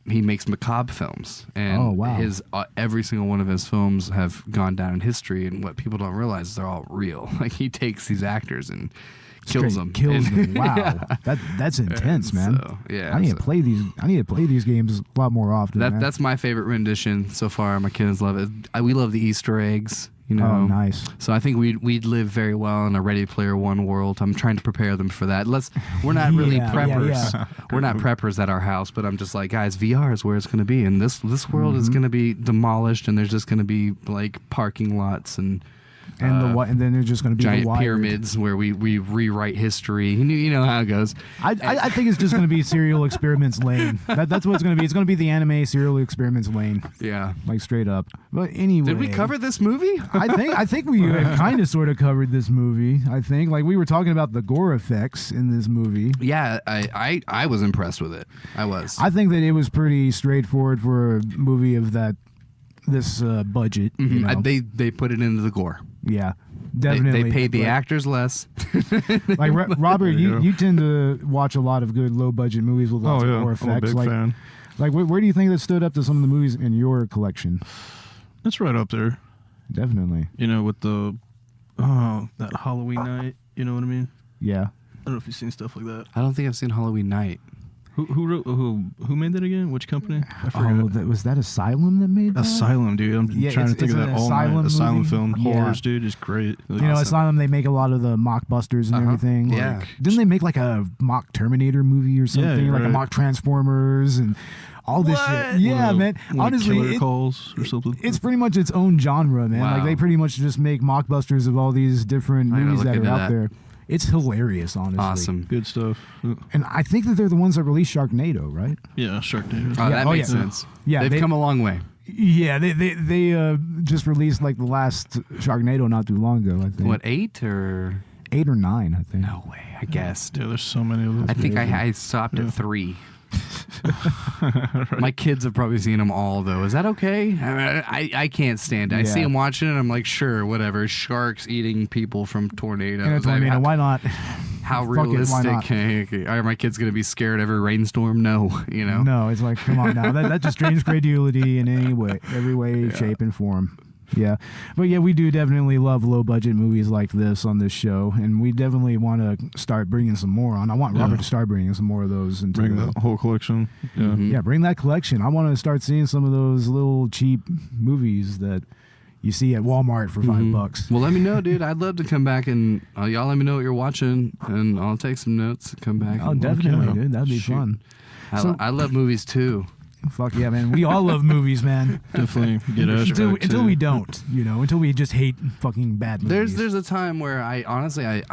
He makes macabre films, and his every single one of his films have gone down in history. And what people don't realize is they're all real. Like, he takes these actors and kills them. Wow, that's intense, man. So, yeah, I need to play these. I need to play these games a lot more often. That's my favorite rendition so far. My kids love it. We love the Easter eggs. You know? Oh, nice. So I think we'd live very well in a Ready Player One world. I'm trying to prepare them for that. We're not really preppers. Yeah. We're not preppers at our house, but I'm just like, guys, VR is where it's going to be, and this world is going to be demolished, and there's just going to be like parking lots and and then there's just going to be giant the Wired. pyramids where we rewrite history. You know how it goes. I think it's just going to be Serial Experiments Lane. That's what it's going to be. It's going to be the anime Serial Experiments Lane. Yeah, like straight up. But anyway, did we cover this movie? I think we kind of sort of covered this movie. I think like we were talking about the gore effects in this movie. Yeah, I was impressed with it. I was. I think that it was pretty straightforward for a movie of this budget. Mm-hmm. You know? They put it into the gore. Yeah, definitely. They paid the actors less. Like Robert, you tend to watch a lot of good low budget movies with lots of gore effects. I'm a big fan. Like where do you think that stood up to some of the movies in your collection? It's right up there. Definitely. You know, with the that Halloween night. You know what I mean? Yeah. I don't know if you've seen stuff like that. I don't think I've seen Halloween Night. Who made that again? Which company? I forgot. Was that Asylum that made that? Asylum, dude. I'm trying to think of that all night. Asylum film. Yeah. Horrors, dude, is great. You know, Asylum, they make a lot of the mockbusters and everything. Yeah. Didn't they make like a mock Terminator movie or something? Yeah, like a mock Transformers and all this shit. Yeah, man. Honestly, Killer Calls or something. It's pretty much its own genre, man. Wow. Like they pretty much just make mockbusters of all these different movies that are out that. there. It's hilarious, honestly. Awesome. Good stuff. And I think that they're the ones that released Sharknado, right? Yeah, Sharknado. Oh, that makes sense. Yeah, They've come a long way. Yeah, they just released like the last Sharknado not too long ago, I think. What, 8 or 8 or 9, I think. no way? I guessed. Yeah, there's so many of those. I think I stopped at 3. My kids have probably seen them all, though. Is that okay? I can't stand it. I see them watching it, and I'm like, sure, whatever. Sharks eating people from tornadoes. In a tornado, why not? How Fuck it, realistic? why not? Are my kids going to be scared every rainstorm? No, you know. No, it's like, come on now. That just drains credulity in every way, shape, and form. Yeah. But yeah, we do definitely love low budget movies like this on this show, and we definitely want to start bringing some more on. I want Robert to start bringing some more of those into bring the whole collection. Yeah. Mm-hmm. Yeah, bring that collection. I want to start seeing some of those little cheap movies that you see at Walmart for $5. Well, let me know, dude. I'd love to come back and y'all let me know what you're watching, and I'll take some notes and come back. Oh, definitely, dude. That'd be fun. I love movies too. Fuck yeah, man. We all love movies, man. Definitely get until we don't, until we just hate fucking bad movies. There's a time where I honestly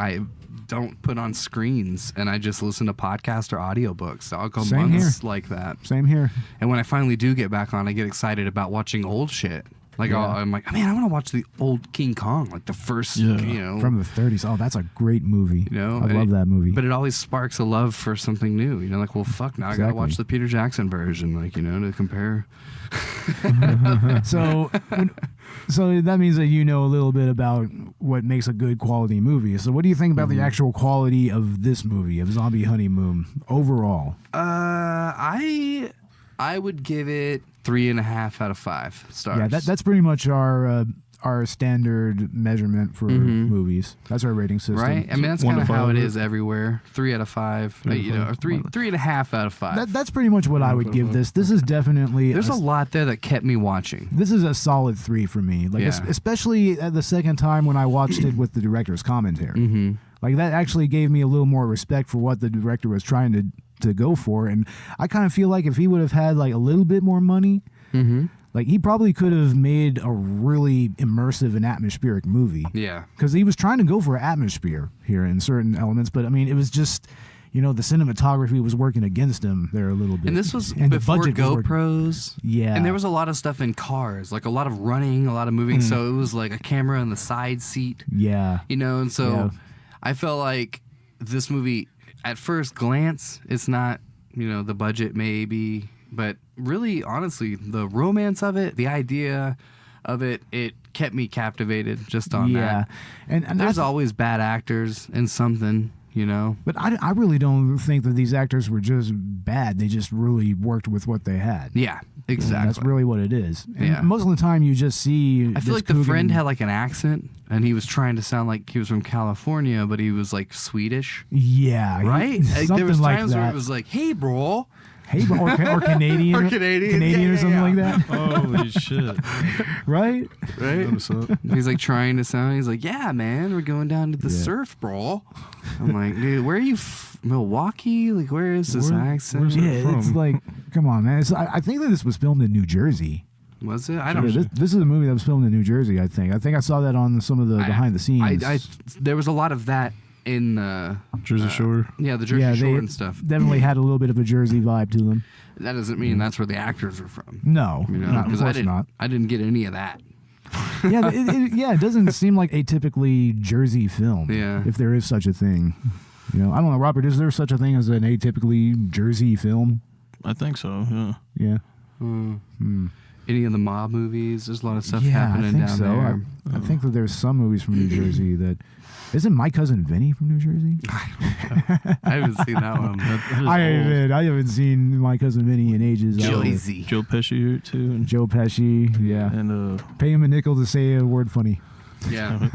don't put on screens and I just listen to podcasts or audiobooks. I'll go Same months here. like that. Same here. And when I finally do get back on, I get excited about watching old shit. Like I'm like, man, I want to watch the old King Kong, like the first, from the 30s. Oh, that's a great movie. I love that movie. But it always sparks a love for something new. Like, well, fuck, now I gotta watch the Peter Jackson version, like, to compare. So that means that you know a little bit about what makes a good quality movie. So what do you think about the actual quality of this movie, of Zombie Honeymoon, overall? I would give it 3.5 out of 5 stars. Yeah, that's pretty much our standard measurement for movies. That's our rating system. Right? I mean, that's kind of how it is everywhere. 3 out of 5, or 3.5 out of 5. That's pretty much what I would give this. This is definitely... There's a lot there that kept me watching. This is a solid 3 for me. Like, especially at the second time when I watched it with the director's commentary. Mm-hmm. Like, that actually gave me a little more respect for what the director was trying to go for. And I kind of feel like if he would have had, like, a little bit more money... Mm-hmm. Like, he probably could have made a really immersive and atmospheric movie. Yeah. Because he was trying to go for atmosphere here in certain elements, but, I mean, it was just, the cinematography was working against him there a little bit. And this was before GoPros. Yeah. And there was a lot of stuff in cars, like a lot of running, a lot of moving, so it was like a camera in the side seat. Yeah. And so I felt like this movie, at first glance, it's not, the budget maybe... But really, honestly, the romance of it, the idea of it, it kept me captivated just on that. And there's always bad actors in something, But I really don't think that these actors were just bad. They just really worked with what they had. Yeah, exactly. And that's really what it is. And most of the time, you just see... I feel like the friend had like an accent, and he was trying to sound like he was from California, but he was like Swedish. Yeah. Right? Something there was like times that. where it was like, hey, bro... Hey, or Canadian. Or Canadian or something like that. Holy shit. Right? He's like trying to sound, he's like, yeah, man, we're going down to the surf, bro. I'm like, dude, where are you, Milwaukee? Like, where is this accent? It's like, come on, man. I think that this was filmed in New Jersey. Was it? I don't know. This is a movie that was filmed in New Jersey, I think. I saw that on some of the behind the scenes. There was a lot of that in Jersey Shore. Yeah, the Jersey Shore and stuff. Definitely had a little bit of a Jersey vibe to them. That doesn't mean that's where the actors are from. No, You know, of course not. I didn't get any of that. Yeah, it doesn't seem like a typically Jersey film. Yeah. If there is such a thing. You know, I don't know, Robert, is there such a thing as an atypically Jersey film? I think so, yeah. Yeah. Any of the mob movies? There's a lot of stuff I happening think down so. there. I think that there's some movies from New Jersey that... Isn't My Cousin Vinny from New Jersey? I haven't seen that one. I haven't seen My Cousin Vinny in ages. Joe Pesci here too. And Joe Pesci, yeah. And pay him a nickel to say a word funny. Yeah.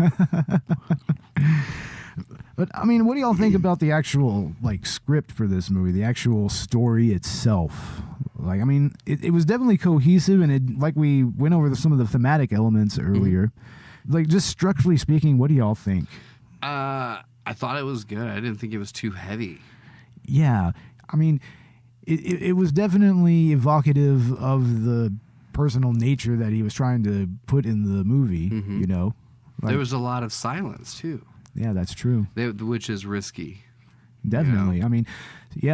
But I mean, what do y'all think about the actual script for this movie, the actual story itself? I mean, it was definitely cohesive, and we went over some of the thematic elements earlier. Just structurally speaking, what do y'all think? I thought it was good. I didn't think it was too heavy. Yeah, I mean, it was definitely evocative of the personal nature that he was trying to put in the movie. You know, There was a lot of silence too. Yeah, that's true. Which is risky. Definitely. You know?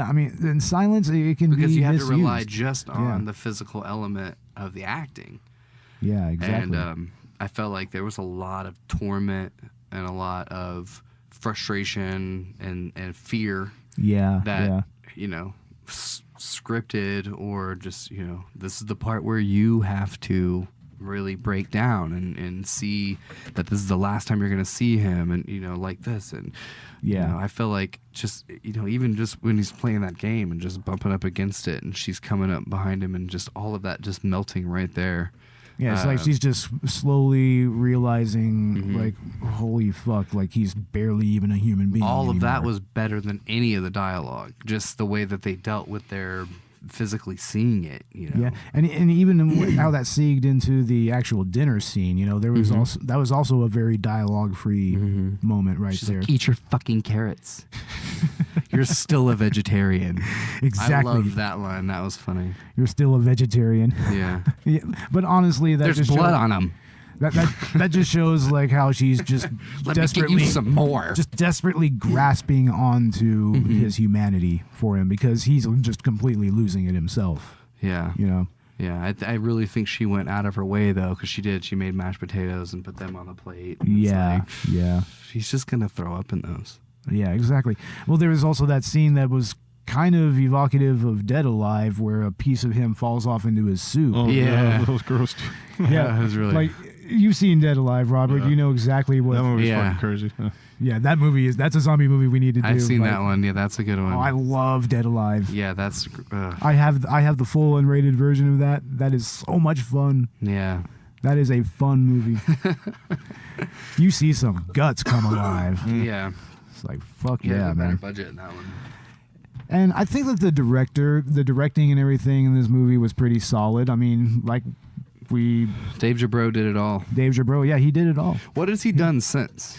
I mean, in silence it can because be you have misused. to rely just on the physical element of the acting. Yeah, exactly. And I felt like there was a lot of torment and a lot of frustration and fear. Yeah. That scripted or just this is the part where you have to really break down and see that this is the last time you're going to see him and like this and I feel like just even just when he's playing that game and just bumping up against it and she's coming up behind him and just all of that just melting right there. Yeah, it's like she's just slowly realizing holy fuck, he's barely even a human being all of anymore. that was better than any of the dialogue, just the way that they dealt with their physically seeing it, Yeah, and even how that segued into the actual dinner scene, there was also that was also a very dialogue-free moment right She's there. like, eat your fucking carrots. You're still a vegetarian. Exactly. I love that line. That was funny. You're still a vegetarian. Yeah. Yeah, but honestly, that There's just blood on him. That just shows how she's just Let desperately me get you some more. just desperately grasping onto his humanity for him because he's just completely losing it himself. Yeah. Yeah, I really think she went out of her way though, because she did. She made mashed potatoes and put them on the plate. And Yeah, yeah, she's just gonna throw up in those. yeah, exactly. Well, there was also that scene that was kind of evocative of Dead Alive, where a piece of him falls off into his soup. Oh, Yeah. that was gross. Yeah, it was really you've seen Dead Alive, Robert. Yeah. You know exactly what. That movie's Yeah. fucking crazy. Yeah. Yeah, that movie that's a zombie movie we need to do. I've seen that one. Yeah, that's a good one. Oh, I love Dead Alive. Yeah, that's. I have the full unrated version of that. That is so much fun. Yeah. That is a fun movie. You see some guts come alive. Yeah. It's like fuck Yeah, yeah, a better man. budget in that one. And I think that the directing and everything in this movie was pretty solid. I mean, Dave Gebroe did it all. Dave Gebroe, yeah, he did it all. What has he done since?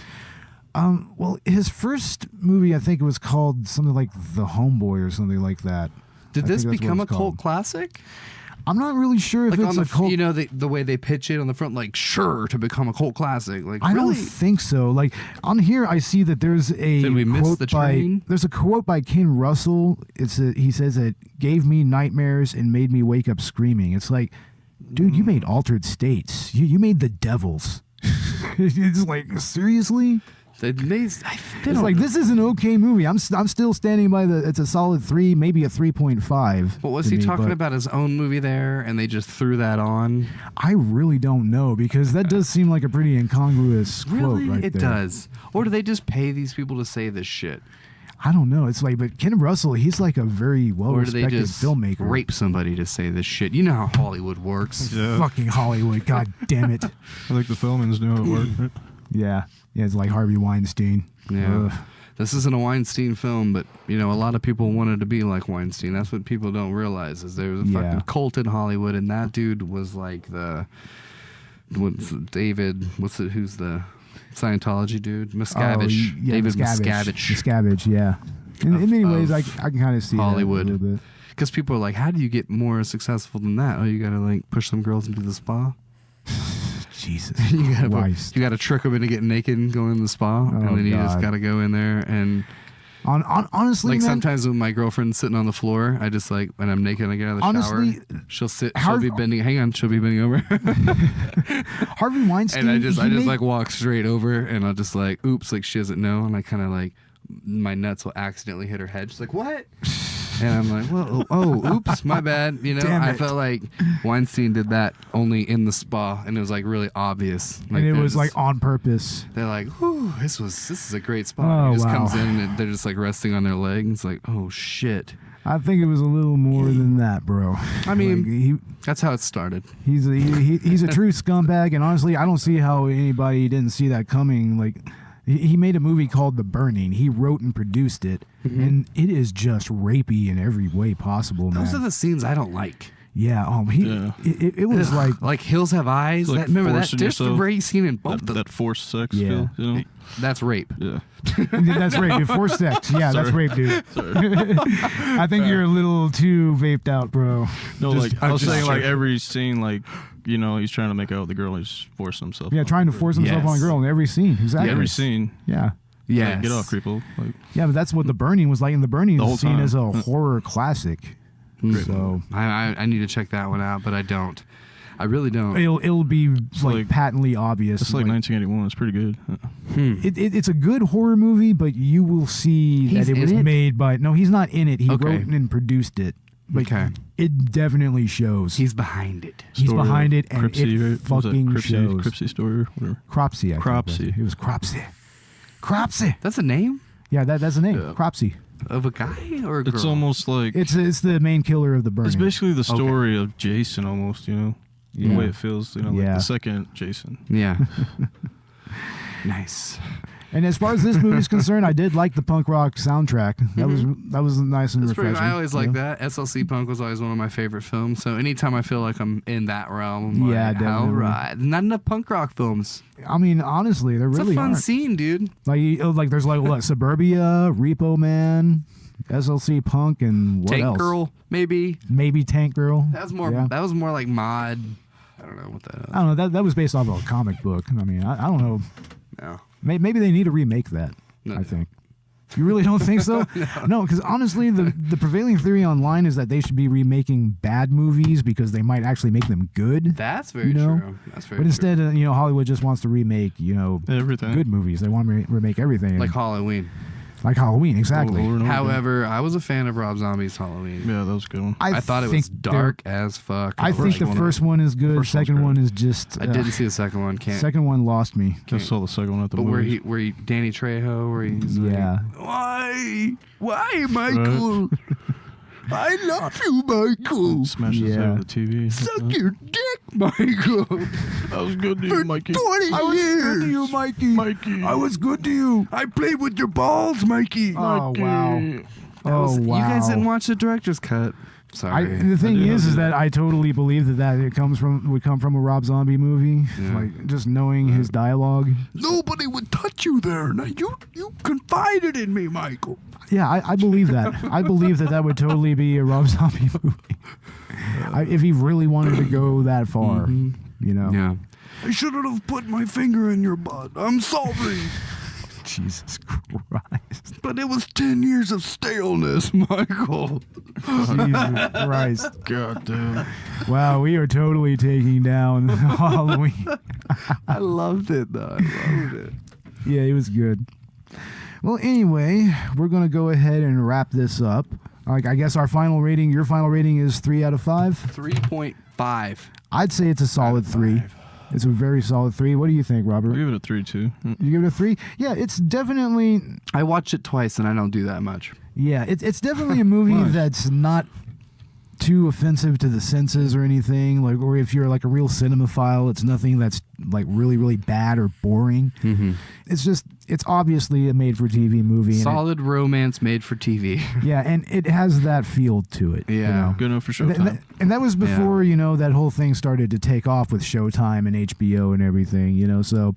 Well, his first movie, I think it was called something like The Homeboy or something like that. Did I this think that's what become a it's cult called. classic? I'm not really sure if Like it's on a cult. the way they pitch it on the front, like sure to become a cult classic. Like I really? don't think so. Like on here, I see that there's a Did we miss quote the by train? there's a quote by Ken Russell. He says it gave me nightmares and made me wake up screaming. It's like, dude, you made Altered States. You made The Devils. It's like seriously. It's like this is an okay movie. I'm still standing by it's a solid 3, maybe a 3.5. But was he talking about his own movie there, and they just threw that on? I really don't know because that does seem like a pretty incongruous quote right It there. does. Or do they just pay these people to say this shit? I don't know. It's like, but Ken Russell, he's like a very Or do well-respected they just filmmaker. rape somebody to say this shit? You know how Hollywood works. Yeah. Fucking Hollywood, god damn it. I think the Filmans knew how it worked. Right? Yeah, it's like Harvey Weinstein. Yeah. Ugh. This isn't a Weinstein film, but a lot of people wanted to be like Weinstein. That's what people don't realize is there was a fucking cult in Hollywood, and that dude was like who's the Scientology dude? Miscavige. Oh, yeah, David Miscavige. Miscavige. Miscavige, yeah. In many ways, I can kind of see Hollywood. that a little bit. Because people are like, how do you get more successful than that? Oh, you gotta like push some girls into the spa. Jesus you Christ. gotta trick them into getting naked and going in the spa, and then you just gotta go in there and. Honestly, like man, sometimes when my girlfriend's sitting on the floor, I just like when I'm naked and I get out of the shower, she'll be bending. Hang on, she'll be bending over. Harvey Weinstein, and I just like walk straight over, and I'll just like, oops, like she doesn't know, and I kind of like my nuts will accidentally hit her head. She's like, what? And I'm like, well, oops, my bad. You know, I felt like Weinstein did that only in the spa, and it was like really obvious. Like, and it was like on purpose. They're like, whew, this is a great spot. He just comes in, and they're just like resting on their leg. And it's like, oh shit. I think it was a little more than that, bro. I mean, that's how it started. He's a true scumbag, and honestly, I don't see how anybody didn't see that coming. Like. He made a movie called The Burning. He wrote and produced it, and it is just rapey in every way possible, man. Those are the scenes I don't like. Yeah, it was like Hills Have Eyes. Like remember that? There's the rape scene in both that forced sex. Yeah. Feel, you know? That's rape. Yeah. That's rape, dude. Forced sex. Yeah, that's rape, dude. I think you're a little too vaped out, bro. No, I was saying like every scene, like, you know, he's trying to make out with the girl, he's forcing himself. Yeah, trying to force himself on a girl in every scene. Exactly. Every scene. Yeah. Yeah. Like, get off, creepo. Like, yeah, but that's what The Burning was like. And The Burning is seen time. as a horror classic. So I need to check that one out, but I don't. I really don't. It'll be like patently obvious. It's like 1981. It's pretty good. It's a good horror movie, but you will see that it was made by. No, he's not in it. He wrote and produced it. But it definitely shows. He's behind it. He's behind it, and Cripsy, it fucking shows. Cripsy story, whatever. Cropsy, I Cropsy. think. It was Cropsy. Cropsy. That's a name? Yeah, that's the name. Yeah. Cropsy. Of a guy or a girl? It's almost like it's the main killer of The Burning. It's basically the story of Jason, almost. You know, the way it feels. You know, like the second Jason. Yeah. Nice. And as far as this movie's concerned, I did like the punk rock soundtrack. That was nice and refreshing. I always like that. SLC Punk was always one of my favorite films. So anytime I feel like I'm in that realm, I'm like, definitely. all right. Not enough punk rock films. I mean, honestly, they're really It's a fun aren't. scene, dude. Like there's like what, Suburbia, Repo Man, SLC Punk, and what Tank else? Girl, maybe. Maybe Tank Girl. That was more. That was more like mod. I don't know what that is. I don't know. That was based off of a comic book. I mean, I don't know. No. Maybe they need to remake that. I think. You really don't think so? No, because honestly, the prevailing theory online is that they should be remaking bad movies because they might actually make them good. That's very true. That's very But instead, Hollywood just wants to remake, everything. Good movies. They want to remake everything. Like Halloween. Like Halloween, exactly. However, I was a fan of Rob Zombie's Halloween. Yeah, that was a good one. I thought it was dark as fuck. I think the first one is good. Second one is just. I didn't see the second one. Second one lost me. I saw the second one at the movies. Where he Danny Trejo, where he's like, why, Michael? I love you, Michael. Smashes over the TV. Suck your dick, Michael. I was good to you, Mikey. 20 years. I was good to you, Mikey. Mikey. I was good to you. I played with your balls, Mikey. Oh, wow. You guys didn't watch the director's cut. Sorry. The thing is that I totally believe that it would come from a Rob Zombie movie. Yeah. Like just knowing his dialogue. Nobody would touch you there. Now you confided in me, Michael. Yeah, I believe that. I believe that would totally be a Rob Zombie movie. If he really wanted to go that far, Yeah. I shouldn't have put my finger in your butt. I'm sorry. Jesus Christ. But it was 10 years of staleness, Michael. Jesus Christ. God damn. Wow, we are totally taking down Halloween. I loved it, though. I loved it. Yeah, it was good. Well, anyway, we're going to go ahead and wrap this up. I guess your final rating is 3 out of 5? 3.5. I'd say it's a solid 3. It's a very solid 3. What do you think, Robert? I'll give it a 3 too. You give it a 3? Yeah, it's definitely. I watched it twice and I don't do that much. Yeah, it's definitely a movie that's not too offensive to the senses or anything. Like, or if you're like a real cinemaphile, it's nothing that's like really, really bad or boring. Mm-hmm. It's obviously a made-for-TV movie. Solid romance made for TV. Yeah, and it has that feel to it. Yeah, good enough for Showtime. And that was before that whole thing started to take off with Showtime and HBO and everything. So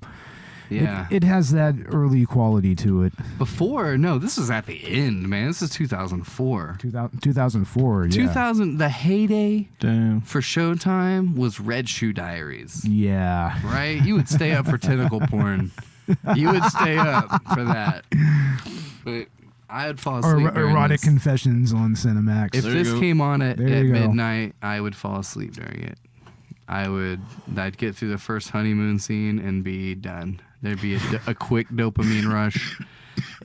Yeah. It has that early quality to it. Before, no, this was at the end, man. This is 2004. 2004, yeah. 2000, the heyday Damn. for Showtime was Red Shoe Diaries. Yeah. Right? You would stay up for tentacle porn. You would stay up for that. But I would fall asleep. Or erotic confessions on Cinemax. If this came on at There you go. midnight, I would fall asleep during it. I'd get through the first honeymoon scene and be done. There'd be a quick dopamine rush.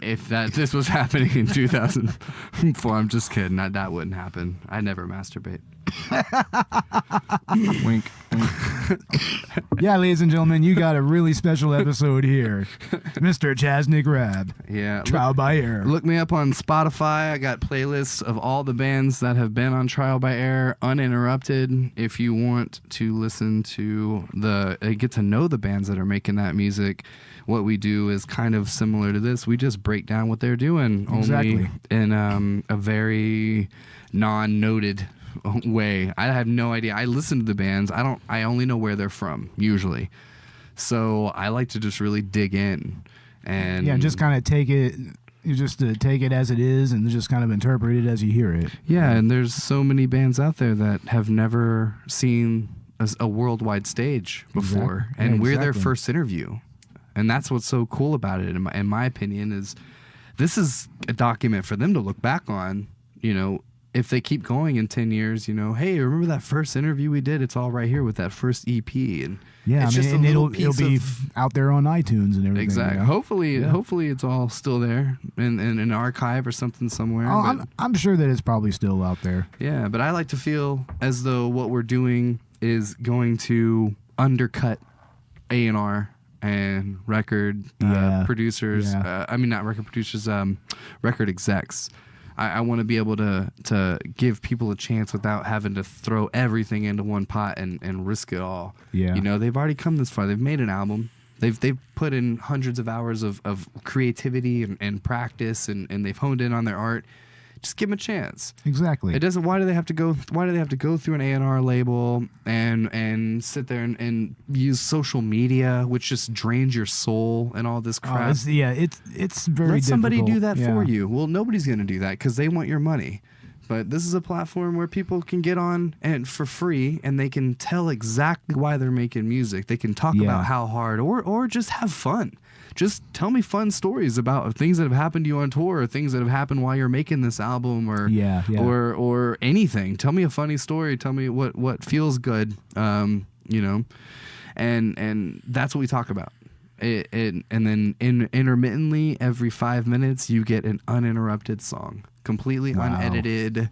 If this was happening in 2004, I'm just kidding. That wouldn't happen. I never masturbate. Wink. Yeah, ladies and gentlemen, you got a really special episode here. Mr. Chazz Raab. Yeah. Trial by Air. Look me up on Spotify. I got playlists of all the bands that have been on Trial by Air uninterrupted. If you want to listen to get to know the bands that are making that music, what we do is kind of similar to this. We just break down what they're doing, Exactly. only in a very non-noted way. I have no idea. I listen to the bands. I only know where they're from usually. So I like to just really dig in and just kind of take it. You just take it as it is and just kind of interpret it as you hear it. Yeah, and there's so many bands out there that have never seen a worldwide stage before, Exactly. and Yeah, we're their exactly. first interview. And that's what's so cool about it, in my opinion, is this is a document for them to look back on, if they keep going in 10 years, hey, remember that first interview we did? It's all right here with that first EP. And Yeah, it's just a and little it'll piece be of, out there on iTunes and everything. exactly. You know? Hopefully it's all still there in an archive or something somewhere. Oh, but I'm sure that it's probably still out there. yeah, but I like to feel as though what we're doing is going to undercut A&R and record producers. Yeah. Not record producers, record execs. I want to be able to give people a chance without having to throw everything into one pot and risk it all. Yeah. They've already come this far. They've made an album. They've put in hundreds of hours of creativity and practice, and they've honed in on their art. Just give them a chance. Exactly. It doesn't. Why do they have to go through an A&R label and sit there and use social media, which just drains your soul and all this crap? It's very Let somebody difficult. do that for Yeah. you. Well, nobody's going to do that because they want your money. But this is a platform where people can get on and for free, and they can tell exactly why they're making music. They can talk about how hard, or just have fun. Just tell me fun stories about things that have happened to you on tour, or things that have happened while you're making this album, or or anything. Tell me a funny story. Tell me what feels good, and that's what we talk about. And then intermittently, every 5 minutes, you get an uninterrupted song, completely unedited.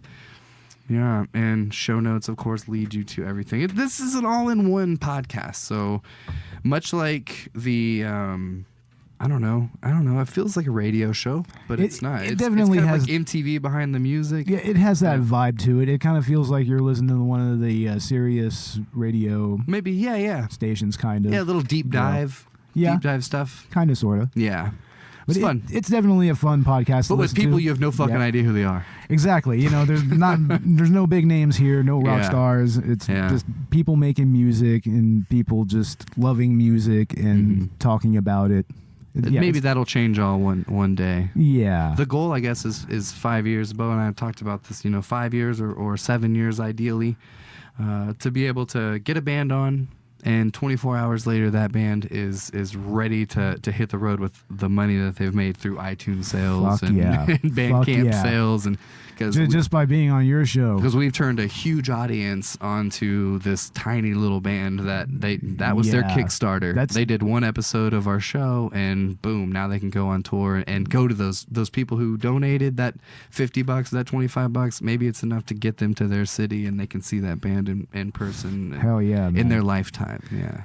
Yeah, and show notes, of course, lead you to everything. This is an all-in-one podcast, so much like the I don't know. It feels like a radio show, but it's not. It It's definitely kind has of like MTV behind the music. Yeah, it has that vibe to it. It kind of feels like you're listening to one of the Sirius radio Maybe, yeah. stations, kind of. Yeah, a little deep dive. Yeah. Deep dive stuff. Kind of, sort of. Yeah. But It's fun. It's definitely a fun podcast. But to with listen people to. you have no fucking idea who they are. Exactly. There's no big names here, no rock Yeah. stars. It's Yeah. just people making music and people just loving music and talking about it. Maybe that'll change all one day. Yeah. The goal, I guess, is 5 years. Bo and I have talked about this, 5 years or 7 years ideally, to be able to get a band on, and 24 hours later that band is ready to hit the road with the money that they've made through iTunes sales and Bandcamp sales, and just by being on your show, because we've turned a huge audience onto this tiny little band that was their Kickstarter. They did one episode of our show, and boom, now they can go on tour and go to those people who donated that $50, that $25. Maybe it's enough to get them to their city, and they can see that band in person. Hell yeah, man. In their lifetime. Yeah.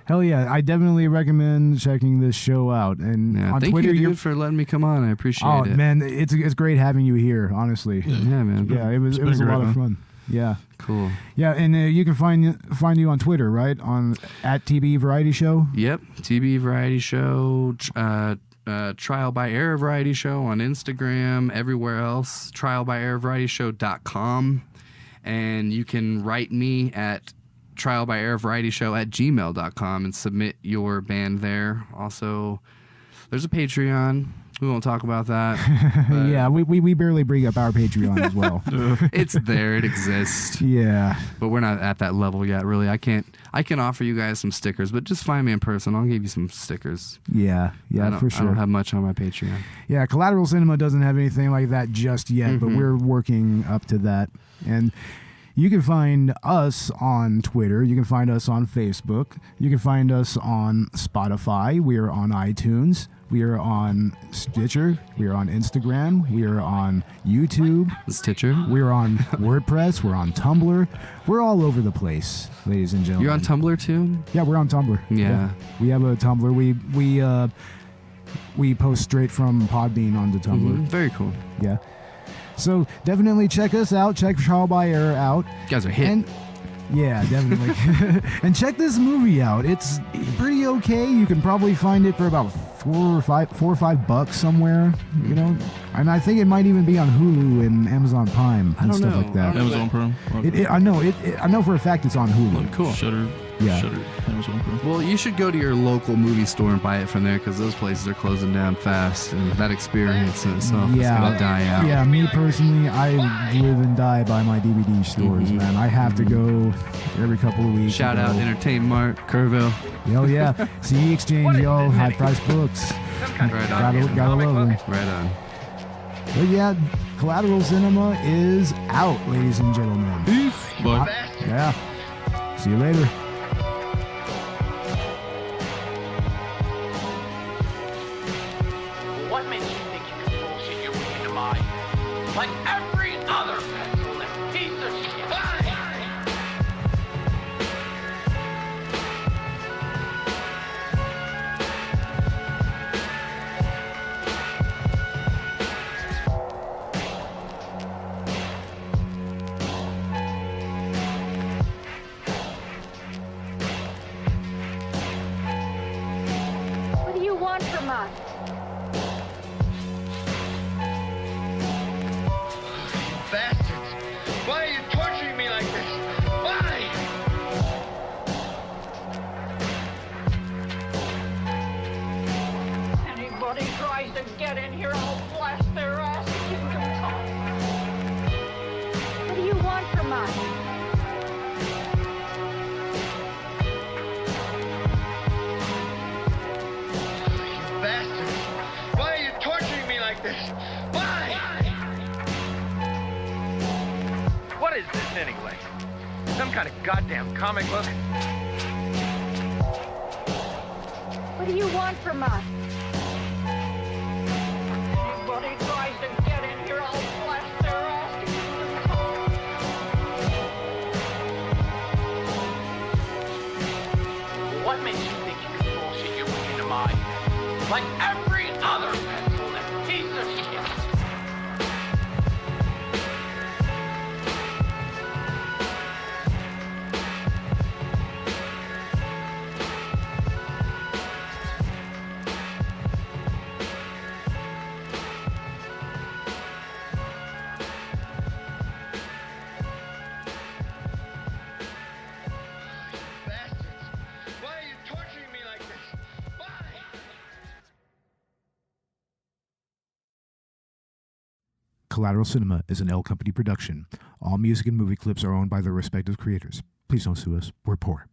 Hell yeah, I definitely recommend checking this show out. And on thank Twitter, you, dude, for letting me come on. I appreciate it. Oh man, it's great having you here. Honestly. Yeah, man. Yeah, it was a lot of fun. Yeah. Cool. Yeah, and you can find you on Twitter, right? At TBE Variety Show. Yep, TBE Variety Show. Trial by Air Variety Show on Instagram. Everywhere else, trialbyairvarietyshow.com, and you can write me at trialbyerrorvarietyshow@gmail.com and submit your band there. Also, there's a Patreon. We won't talk about that. Yeah, we barely bring up our Patreon as well. It's there. It exists. Yeah. But we're not at that level yet, really. I can offer you guys some stickers, but just find me in person. I'll give you some stickers. Yeah, for sure. I don't have much on my Patreon. Yeah, Collateral Cinema doesn't have anything like that just yet, but we're working up to that. And you can find us on Twitter. You can find us on Facebook. You can find us on Spotify. We are on iTunes. We are on Stitcher. We are on Instagram. We are on YouTube. Stitcher. We are on WordPress. We're on Tumblr. We're all over the place, ladies and gentlemen. You're on Tumblr too? Yeah, we're on Tumblr. Yeah. We have a Tumblr. We post straight from Podbean onto Tumblr. Very cool. Yeah. So definitely check us out. Check Trial by Error out. You guys are hit. And yeah, definitely. And check this movie out. It's pretty okay. You can probably find it for about $4 or $5 somewhere, you know. And I think it might even be on Hulu and Amazon Prime and stuff like that. Amazon Prime. I know for a fact it's on Hulu. Cool. Shutter. Yeah. Shutter. Amazon Prime. Well, you should go to your local movie store and buy it from there because those places are closing down fast, and that experience in itself is gonna die out. Yeah, me personally, I live and die by my DVD stores, man. I have to go every couple of weeks. Shout out Entertain Mart, Kerrville. Hell yeah. CE Exchange, y'all. High price books. Right on. Gotta love them. Right on. But yeah, Collateral Cinema is out, ladies and gentlemen. Peace. Bye. Yeah. See you later. What makes you think you can bullshit your way into my head? Like every other pencil-neck piece of shit. What do you want from us? Bastards! Why are you torturing me like this? Why? Anybody tries to get in here, I'll blast their ass and give them time. What do you want from us? You bastards! Why are you torturing me like this? Why? What is this anyway? Some kind of goddamn comic book? What do you want from us? Anybody tries to get in here, I'll blast their ass and give them time. What makes you think you can bullshit your way into my head? Like every other pencil-neck piece of shit. Bastards! Why are you torturing me like this? Why? Collateral Cinema is an L Company production. All music and movie clips are owned by their respective creators. Please don't sue us. We're poor.